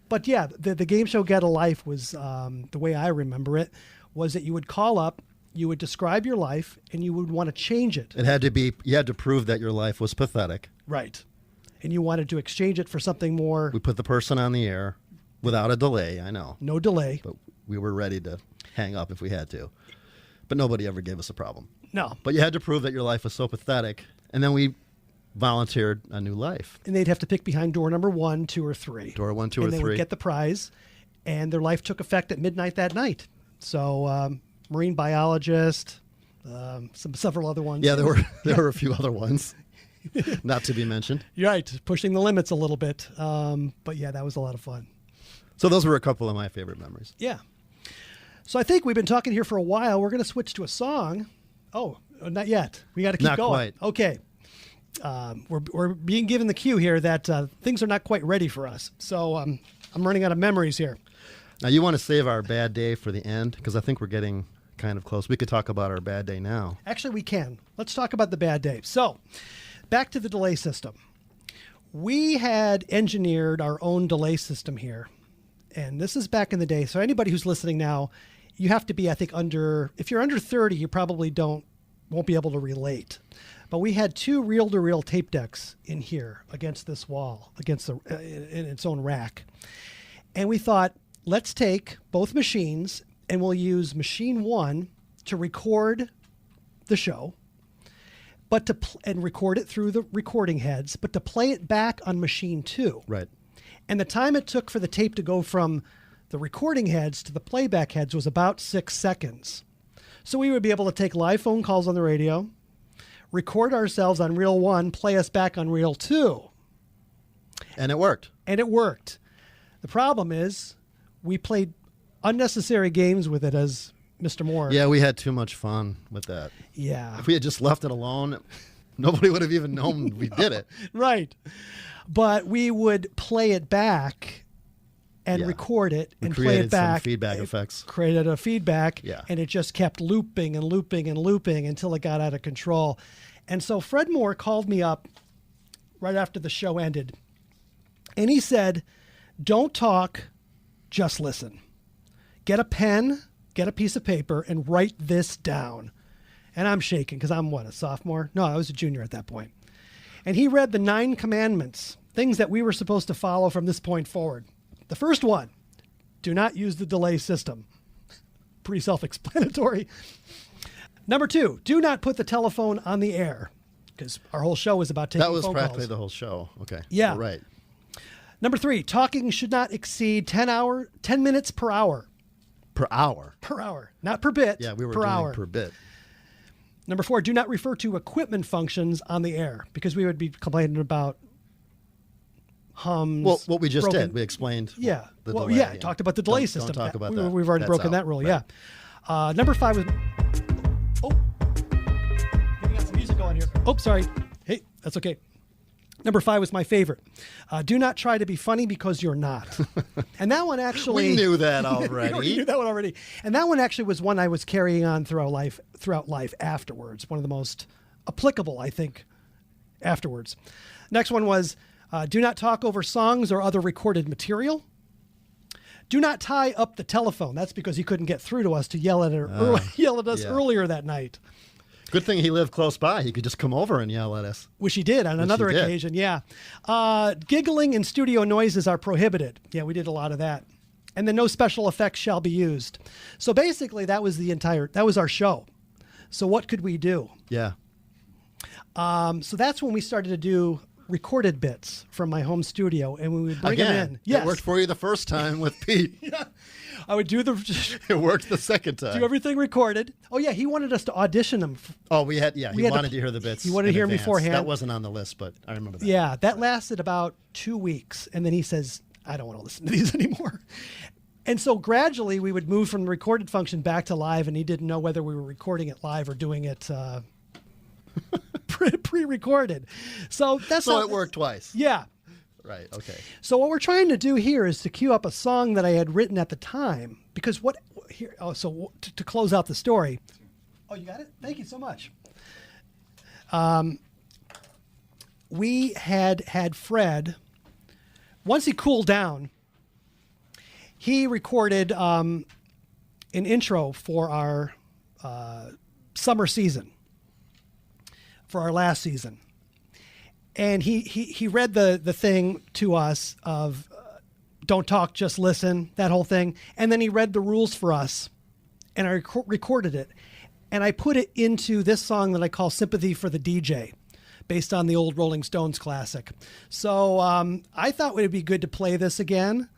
But yeah, the game show Get a Life was, the way I remember it, was that you would call up, you would describe your life, and you would want to change it. It had to be, you had to prove that your life was pathetic. Right. And you wanted to exchange it for something more, We put the person on the air without a delay, I know. no delay. But we were ready to hang up if we had to. But nobody ever gave us a problem. No. But you had to prove that your life was so pathetic. And then we volunteered a new life. And they'd have to pick behind door number 1, 2, or 3. Door 1, 2, and or they 3. would get the prize, and their life took effect at midnight that night. So, marine biologist, several other ones. Yeah, there were a few other ones, not to be mentioned. You're right, pushing the limits a little bit. But yeah, that was a lot of fun. So those were a couple of my favorite memories. Yeah. So I think we've been talking here for a while. We're going to switch to a song. Oh, not yet. We got to keep Not going. quite. Okay. We're being given the cue here that things are not quite ready for us. So I'm running out of memories here. Now, you want to save our bad day for the end? Because I think we're getting kind of close. We could talk about our bad day now. Actually, we can. Let's talk about the bad day. So back to the delay system. We had engineered our own delay system here. And this is back in the day. So anybody who's listening now, you have to be, I think, if you're under 30, you probably won't be able to relate. But we had 2 reel-to-reel tape decks in here against this wall, in its own rack. And we thought, let's take both machines and we'll use machine 1 to record the show, and record it through the recording heads, but to play it back on machine 2. Right. And the time it took for the tape to go from the recording heads to the playback heads was about 6 seconds. So we would be able to take live phone calls on the radio, record ourselves on reel 1, play us back on reel 2. And it worked. And it worked. The problem is we played unnecessary games with it, as Mr. Moore. Yeah, we had too much fun with that. Yeah. If we had just left it alone, nobody would have even known we did it. Right. But we would play it back and Yeah. record it We and play created it back. some feedback It effects. Created a feedback. Yeah. And it just kept looping and looping and looping until it got out of control. And so Fred Moore called me up right after the show ended. And he said, don't talk, just listen. Get a pen, get a piece of paper, and write this down. And I'm shaking because I'm a sophomore? No, I was a junior at that point. And he read the 9 commandments, things that we were supposed to follow from this point forward. The first one, do not use the delay system. Pretty self-explanatory. Number 2, do not put the telephone on the air, because our whole show was about taking That was phone practically calls. the whole show. Okay. Yeah. You're right. Number 3, talking should not exceed 10 minutes per hour. Per hour. Per hour, not per bit. Yeah, we were per doing hour. per bit. Number 4, do not refer to equipment functions on the air because we would be complaining about hums. Well, what we just broken- did, we explained. Yeah. The well, delay, yeah, talked about the delay system. Don't talk about that. We've already That's broken out. that rule. Right. Yeah. Number 5 was. Oh, we got some music going here. Oh, sorry. Hey, that's okay. Number 5 was my favorite. Do not try to be funny because you're not. And that one actually. We knew that already. We knew that one already. And that one actually was one I was carrying on throughout life afterwards. One of the most applicable, I think, afterwards. Next one was do not talk over songs or other recorded material. Do not tie up the telephone. That's because he couldn't get through to us to yell at us yeah. earlier that night. Good thing he lived close by. He could just come over and yell at us. Which he did on another he did. occasion, yeah. Giggling and studio noises are prohibited. Yeah, we did a lot of that. And then no special effects shall be used. So basically, that was our show. So what could we do? Yeah. So that's when we started to do recorded bits from my home studio, and we would bring Again, them in. Yes. It worked for you the first time with Pete. I would do It worked the second time. do everything recorded. Oh yeah, he wanted us to audition them. Oh, he had wanted to to hear the bits. he wanted to in hear 'em advance. beforehand. That wasn't on the list, but I remember that. Yeah, that lasted about 2 weeks, and then he says, "I don't want to listen to these anymore." And so gradually, we would move from the recorded function back to live, and he didn't know whether we were recording it live or doing it pre-recorded. So it worked twice. Yeah. Right. Okay. So what we're trying to do here is to cue up a song that I had written at the time, because to close out the story. Oh, you got it? Thank you so much. We had Fred, once he cooled down, he recorded an intro for our summer season, for our last season. And he read the thing to us of don't talk, just listen, that whole thing. And then he read the rules for us, and I recorded it. And I put it into this song that I call Sympathy for the DJ, based on the old Rolling Stones classic. So I thought it would be good to play this again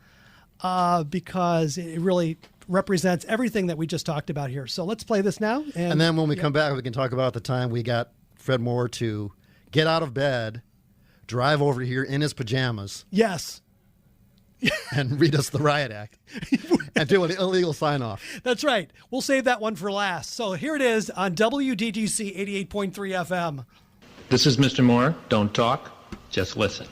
because it really represents everything that we just talked about here. So let's play this now. And then when we come back, we can talk about the time we got Fred Moore to get out of bed, drive over here in his pajamas. Yes. And read us the riot act and do an illegal sign off. That's right. We'll save that one for last. So here it is on WDGC 88.3 FM. This is Mr. Moore. Don't talk, just listen.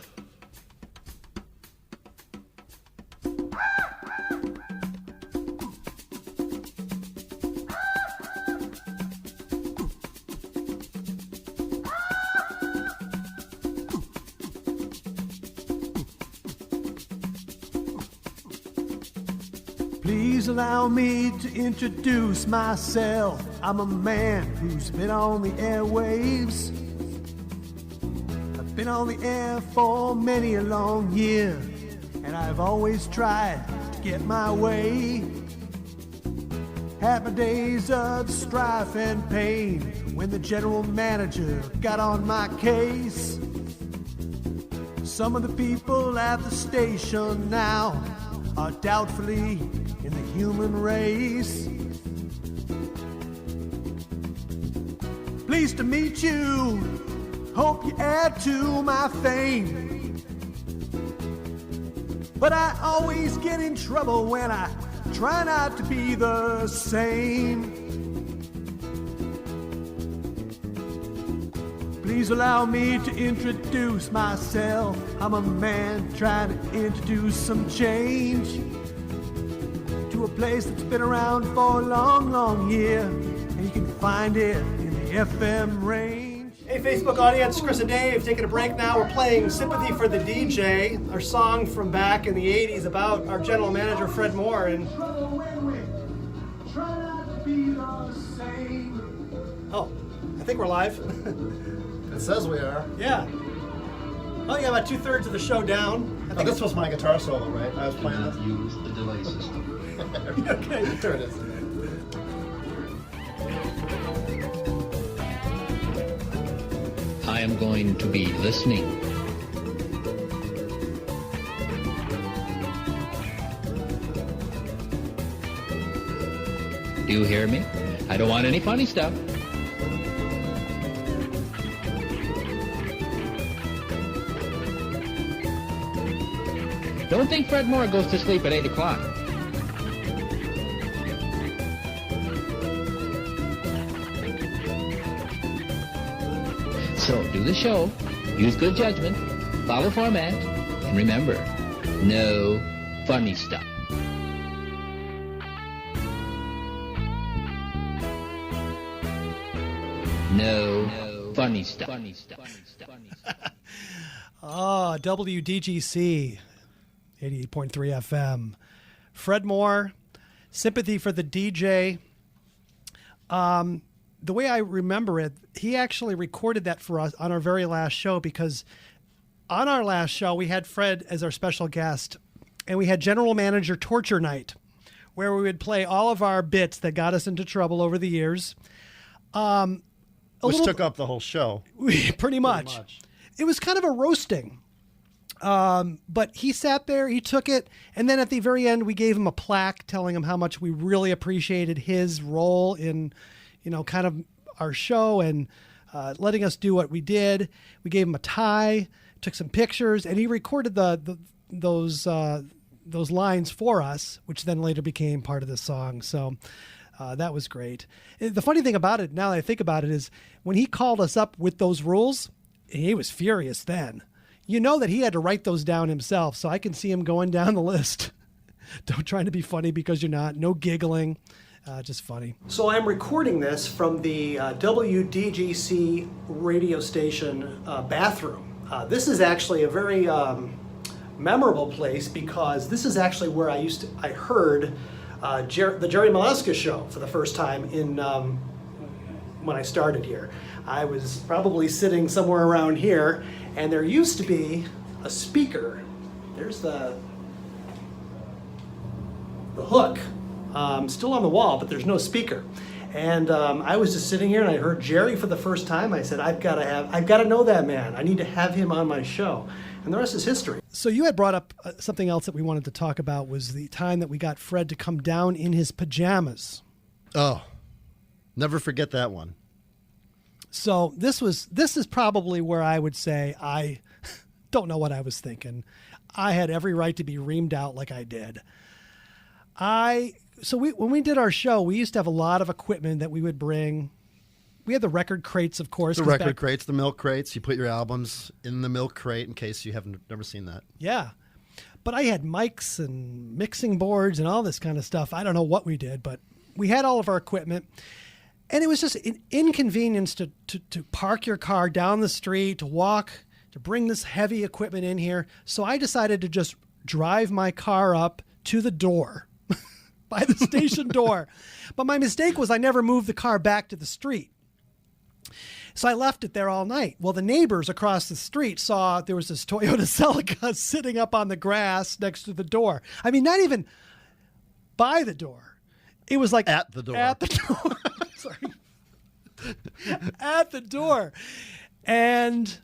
Please allow me to introduce myself. I'm a man who's been on the airwaves. I've been on the air for many a long year, and I've always tried to get my way. Had my days of strife and pain when the general manager got on my case. Some of the people at the station now are doubtfully in the human race. Pleased to meet you, hope you add to my fame. But I always get in trouble when I try not to be the same. Please allow me to introduce myself. I'm a man trying to introduce some change to a place that's been around for a long, long year, and you can find it in the FM range. Hey, Facebook audience, Chris and Dave taking a break now. We're playing Sympathy for the DJ, our song from back in the 80s about our general manager, Fred Moore. And oh, I think we're live. It says we are. Yeah. Oh, yeah, about 2/3 of the show down. I Oh, think this was my guitar solo, right? I was playing this. Use the delay system. okay. There it is. I am going to be listening. Do you hear me? I don't want any funny stuff. Don't think Fred Moore goes to sleep at 8 o'clock. So do the show, use good judgment, follow format, and remember, no funny stuff. No funny stuff. Ah, WDGC 88.3 FM. Fred Moore, Sympathy for the DJ. The way I remember it, he actually recorded that for us on our very last show, because on our last show we had Fred as our special guest, and we had General Manager Torture Night, where we would play all of our bits that got us into trouble over the years. Which took up the whole show. Pretty much. It was kind of a roasting. But he sat there, he took it, and then at the very end, we gave him a plaque telling him how much we really appreciated his role in, kind of our show and letting us do what we did. We gave him a tie, took some pictures, and he recorded those lines for us, which then later became part of the song. So that was great. The funny thing about it, now that I think about it, is when he called us up with those rules, he was furious then. You know that he had to write those down himself, so I can see him going down the list. Don't try to be funny because you're not. No giggling. Just funny. So I'm recording this from the WDGC radio station bathroom. This is actually a very memorable place, because this is actually where I heard the Jerry Molesky show for the first time when I started here. I was probably sitting somewhere around here, and there used to be a speaker. There's the hook, still on the wall, but there's no speaker. And I was just sitting here, and I heard Jerry for the first time. I said, I've got to know that man. I need to have him on my show. And the rest is history. So you had brought up something else that we wanted to talk about, was the time that we got Fred to come down in his pajamas. Oh, never forget that one. So this is probably where I would say I don't know what I was thinking. I had every right to be reamed out like I did. When we did our show, we used to have a lot of equipment that we would bring. We had the record crates, of course. The record crates, the milk crates. You put your albums in the milk crate in case you haven't never seen that. Yeah. But I had mics and mixing boards and all this kind of stuff. I don't know what we did, but we had all of our equipment. And it was just an inconvenience to park your car down the street, to walk, to bring this heavy equipment in here. So I decided to just drive my car up to the door, by the station door. But my mistake was I never moved the car back to the street. So I left it there all night. Well, the neighbors across the street saw there was this Toyota Celica sitting up on the grass next to the door. I mean, not even by the door. It was like at the door. At the door. Sorry. At the door. And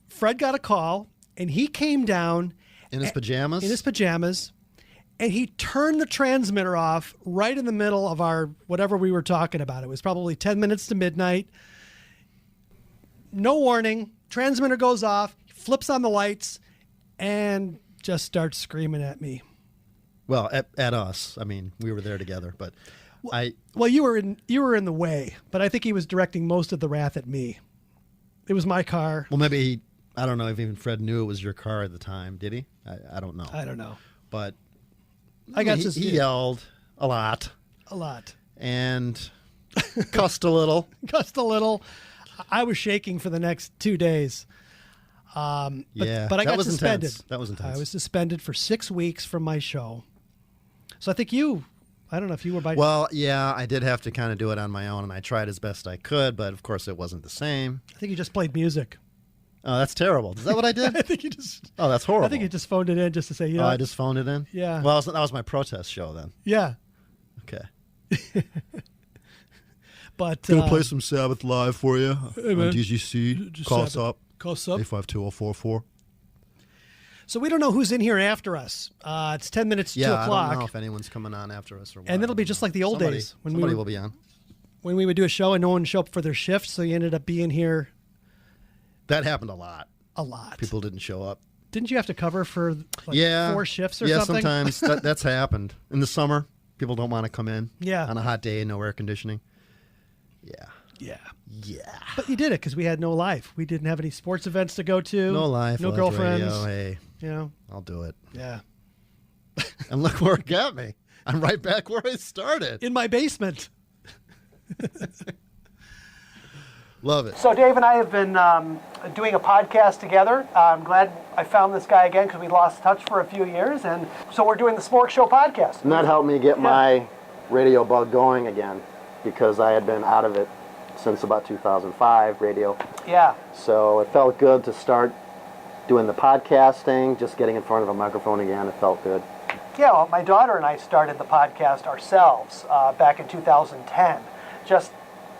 Fred got a call, and he came down. In his pajamas? In his pajamas. And he turned the transmitter off right in the middle of our whatever we were talking about. It was probably 10 minutes to midnight. No warning. Transmitter goes off. He flips on the lights and just starts screaming at me. Well, at us. I mean, we were there together, but Well, you were in the way, but I think he was directing most of the wrath at me. It was my car. Well, maybe I don't know if even Fred knew it was your car at the time. Did he? I don't know. I don't know. But he yelled a lot. A lot. And cussed a little. Cussed a little. I was shaking for the next 2 days. But I got suspended. Intense. That was intense. I was suspended for 6 weeks from my show. So I think I don't know if you were by. Well, yeah, I did have to kind of do it on my own, and I tried as best I could, but of course it wasn't the same. I think you just played music. Oh, that's terrible. Is that what I did? I think you just. Oh, that's horrible. I think you just phoned it in just to say, I just phoned it in? Yeah. Well, that was my protest show then. Yeah. Okay. But gonna play some Sabbath live for you hey, on man. DGC. Call us up. Call us up. 852-044. So we don't know who's in here after us. It's 10 minutes to 2 o'clock. I don't know if anyone's coming on after us or what. And it'll be just like the old days. When somebody will be on. When we would do a show and no one would show up for their shift, so you ended up being here. That happened a lot. A lot. People didn't show up. Didn't you have to cover for 4 shifts or something? Yeah, sometimes that's happened. In the summer, people don't want to come in. Yeah. On a hot day, no air conditioning. Yeah. Yeah. But you did it because we had no life. We didn't have any sports events to go to. No life. No left girlfriends. Radio. Hey, You know? I'll do it. Yeah. And look where it got me. I'm right back where I started. In my basement. Love it. So Dave and I have been doing a podcast together. I'm glad I found this guy again because we lost touch for a few years. And so we're doing the Smorg Show podcast. And that helped me get my radio bug going again because I had been out of it since about 2005, radio. Yeah. So it felt good to start doing the podcasting, just getting in front of a microphone again. It felt good. Yeah, well, my daughter and I started the podcast ourselves back in 2010. Just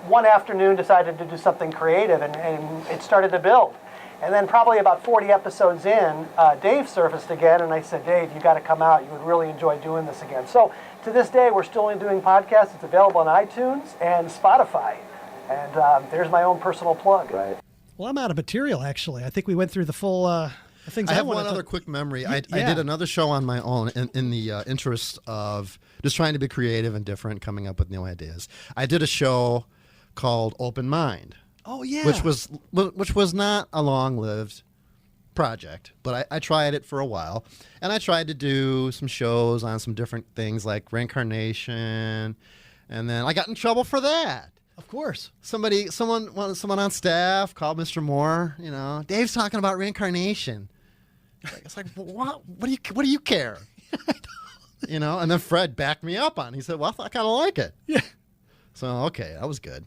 one afternoon decided to do something creative, and it started to build. And then probably about 40 episodes in, Dave surfaced again, and I said, Dave, you got to come out. You would really enjoy doing this again. So to this day, we're still doing podcasts. It's available on iTunes and Spotify. And there's my own personal plug. Right. Well, I'm out of material, actually. I think we went through the full things I have wanted one to- other quick memory. I did another show on my own in the interest of just trying to be creative and different, coming up with new ideas. I did a show called Open Mind. Oh, yeah. Which was not a long-lived project, but I tried it for a while, and I tried to do some shows on some different things like reincarnation, and then I got in trouble for that. Of course. Someone on staff called Mr. Moore. You know, Dave's talking about reincarnation. It's like, what do you care? You know, and then Fred backed me up on it. He said, well, I kind of like it. Yeah. So, okay, that was good.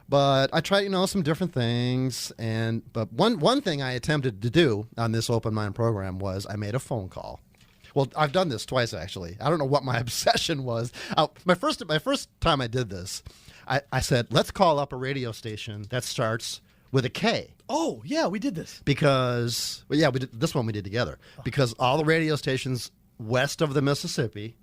But I tried, some different things. But one thing I attempted to do on this Open Mind program was I made a phone call. Well, I've done this twice, actually. I don't know what my obsession was. My first time I did this, I said, let's call up a radio station that starts with a K. Oh, yeah, we did this. Because, we did this one we did together. Because all the radio stations west of the Mississippi,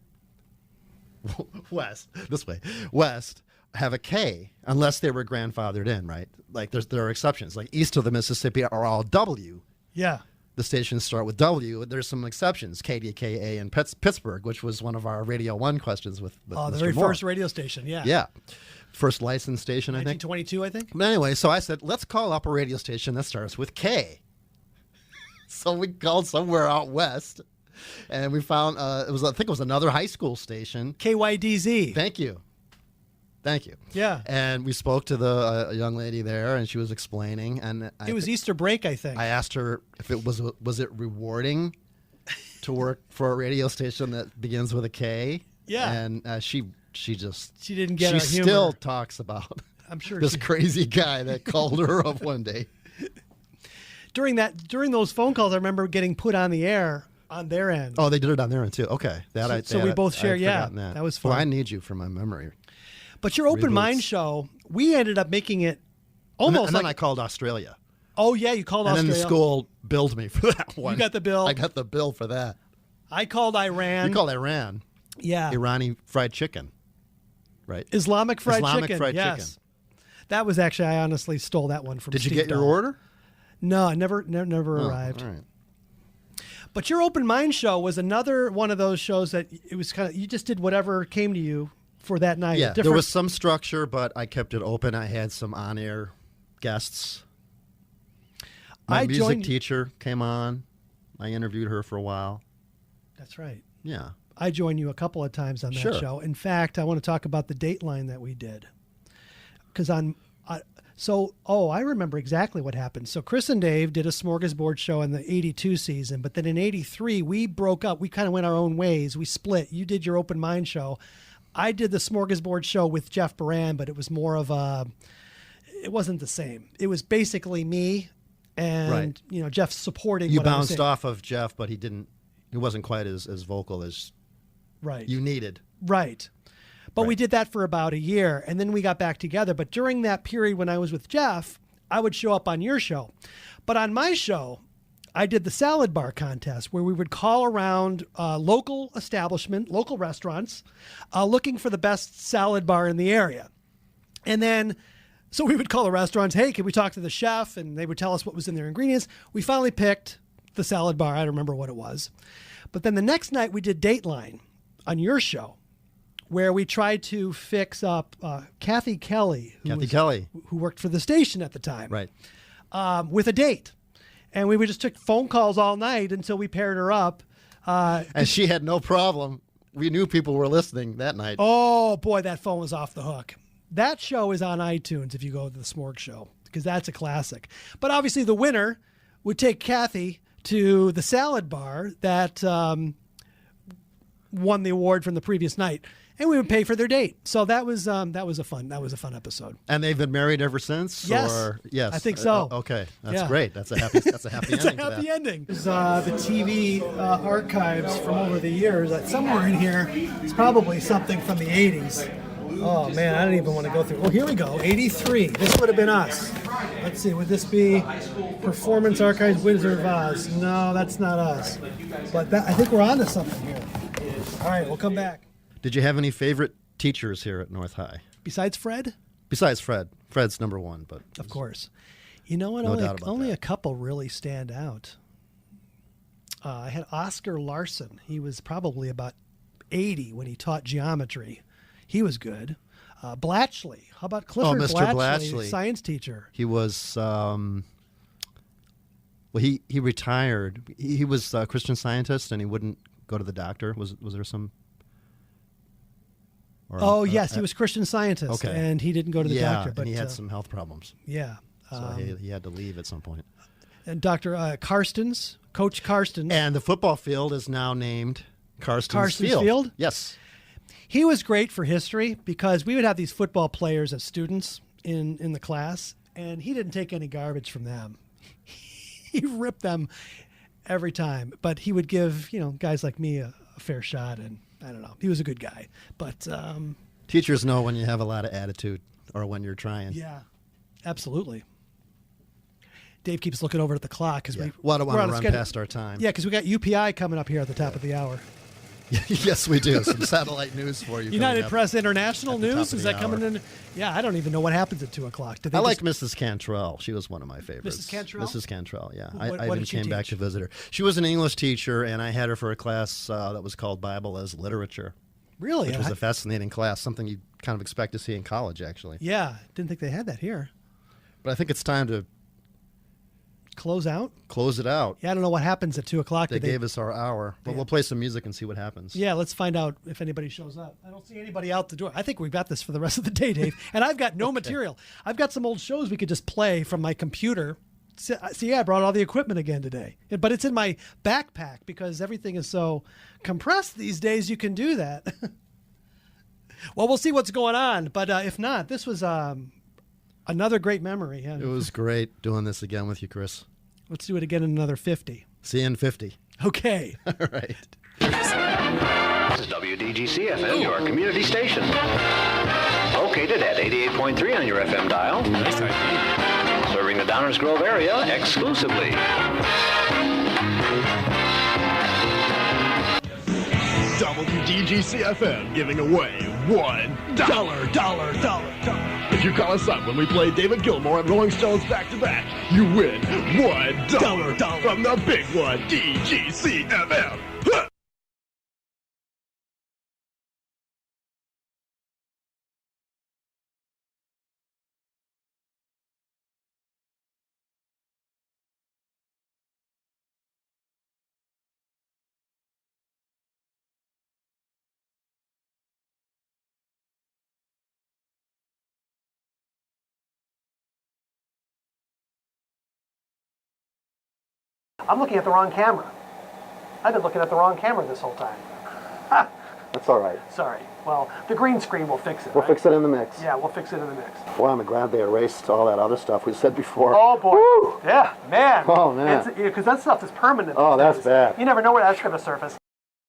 west, have a K, unless they were grandfathered in, right? Like there are exceptions. Like east of the Mississippi are all W. Yeah. The stations start with W. There's some exceptions. KDKA in Pittsburgh, which was one of our Radio 1 questions with the Mr. very Moore. first radio station, yeah. Yeah. First licensed station, I think. 1922, I think. But anyway, so I said, let's call up a radio station that starts with K. So we called somewhere out west, and we found, I think it was another high school station. KYDZ. Thank you. Yeah. And we spoke to the young lady there, and she was explaining. And It was Easter break, I think. I asked her if it was it rewarding to work for a radio station that begins with a K. Yeah. And she didn't get our She humor. still talks about I'm sure this crazy guy that called her up one day. During those phone calls, I remember getting put on the air on their end. Oh, they did it on their end too. Okay, So we both share. I'd Yeah, forgotten that was fun. Well, I need you for my memory. But your Open Reboots. Mind show, we ended up making it almost And then like. I called Australia. Oh yeah, you called And Australia. then the school billed me for that one. You got the bill. I got the bill for that. I called Iran. You called Iran. Yeah. Irani fried chicken. Right. Islamic fried chicken. Fried yes. chicken. That was actually, I honestly stole that one from Did you Steve get your Dahl. order? No, it never Oh, arrived. all right. But your Open Mind show was another one of those shows that it was kind of, you just did whatever came to you for that night. Yeah, there Different- was some structure, but I kept it open. I had some on-air guests. My music teacher came on. I interviewed her for a while. That's right. Yeah. I joined you a couple of times on that Sure. show. In fact, I want to talk about the Dateline that we did. Because I remember exactly what happened. So Chris and Dave did a Smorgasbord show in the 82 season, but then in 83, we broke up. We kind of went our own ways. We split. You did your Open Mind show. I did the Smorgasbord show with Jeff Baran, but it was more of it wasn't the same. It was basically me and, Right. Jeff supporting You what I was bounced saying. off of Jeff, but he wasn't quite as vocal as Right. you needed. Right. But we Right. did that for about a year, and then we got back together. But during that period when I was with Jeff, I would show up on your show. But on my show, I did the salad bar contest where we would call around local restaurants, looking for the best salad bar in the area. And then, so we would call the restaurants, hey, can we talk to the chef? And they would tell us what was in their ingredients. We finally picked the salad bar. I don't remember what it was. But then the next night we did Dateline on your show, where we tried to fix up Kathy Kelly, who worked for the station at the time, Right. With a date. And we just took phone calls all night until we paired her up. And she had no problem. We knew people were listening that night. Oh, boy, that phone was off the hook. That show is on iTunes if you go to the Smorg Show, because that's a classic. But obviously the winner would take Kathy to the salad bar that won the award from the previous night, and we would pay for their date. So that was a fun episode. And they've been married ever since? Yes. Or, yes. I think so. Okay. That's Yeah. great. That's a happy ending. It's a happy ending. There's the TV archives from over the years. Somewhere in here, it's probably something from the 80s. Oh, man, I don't even want to go through. Oh, here we go. 83. This would have been us. Let's see. Would this be Performance Archives, Wizard of Oz? No, that's not us. But I think we're on to something here. All right, we'll come back. Did you have any favorite teachers here at North High? Besides Fred? Besides Fred. Fred's number one, but Of course. You know what? No doubt about Only that. a couple really stand out. I had Oscar Larson. He was probably about 80 when he taught geometry. He was good. Blatchley. How about Clifford Mr. Blatchley, Blatchley. science teacher? he was he retired. He was a Christian Scientist and he wouldn't go to the doctor. Was there some or, Yes, he was Christian Scientist, okay. and he didn't go to the doctor. But and he had some health problems. Yeah. So he had to leave at some point. And Dr. Karstens, Coach Karstens. And the football field is now named Karstens Field? Yes. He was great for history because we would have these football players as students in the class, and he didn't take any garbage from them. He ripped them every time, but he would give guys like me a fair shot, and I don't know. He was a good guy, but Teachers know when you have a lot of attitude or when you're trying. yeah, absolutely. Dave keeps looking over at the clock because Yeah. we Well, I don't we're want on to a run schedule. past our time. Yeah, because we got UPI coming up here at the top of the hour. Yes, we do. Some satellite news for you. United coming up. Press International at the top News, of is the that coming hour. in? Yeah, I don't even know what happens at 2 o'clock. Did they I like just- Mrs. Cantrell. She was one of my favorites. Mrs. Cantrell? Mrs. Cantrell, yeah. What- I what even did she came back teach? to visit her. She was an English teacher, and I had her for a class that was called Bible as Literature, Really? which was a fascinating class, something you kind of expect to see in college, actually. Yeah, didn't think they had that here. But I think it's time to Close out? close it out. Yeah, I don't know what happens at 2 o'clock. They Did gave us our hour, but we'll play some music and see what happens. Yeah, let's find out if anybody shows up. I don't see anybody out the door. I think we've got this for the rest of the day, Dave. And I've got no material. I've got some old shows we could just play from my computer. See, I brought all the equipment again today. But it's in my backpack because everything is so compressed these days, you can do that. Well, we'll see what's going on. But if not, this was another great memory. It was great doing this again with you, Chris. Let's do it again in another 50. See you in 50. Okay. All right. This is WDGC-FM, your community station. Located at 88.3 on your FM dial. Nice idea. Serving the Downers Grove area exclusively. WDGC-FM giving away $1. If you call us up when we play David Gilmour and Rolling Stones back-to-back, you win $1 from the big one, DGC-FM. Huh! I'm looking at the wrong camera. I've been looking at the wrong camera this whole time. That's all right. Sorry. Well, the green screen will fix it. We'll right? fix it in the mix. Yeah, we'll fix it in the mix. Boy, I'm glad they erased all that other stuff we said before. Oh boy. Woo! Yeah, man. Oh, man. Because that stuff is permanent. Oh, these that's days. bad. You never know where that's going to surface.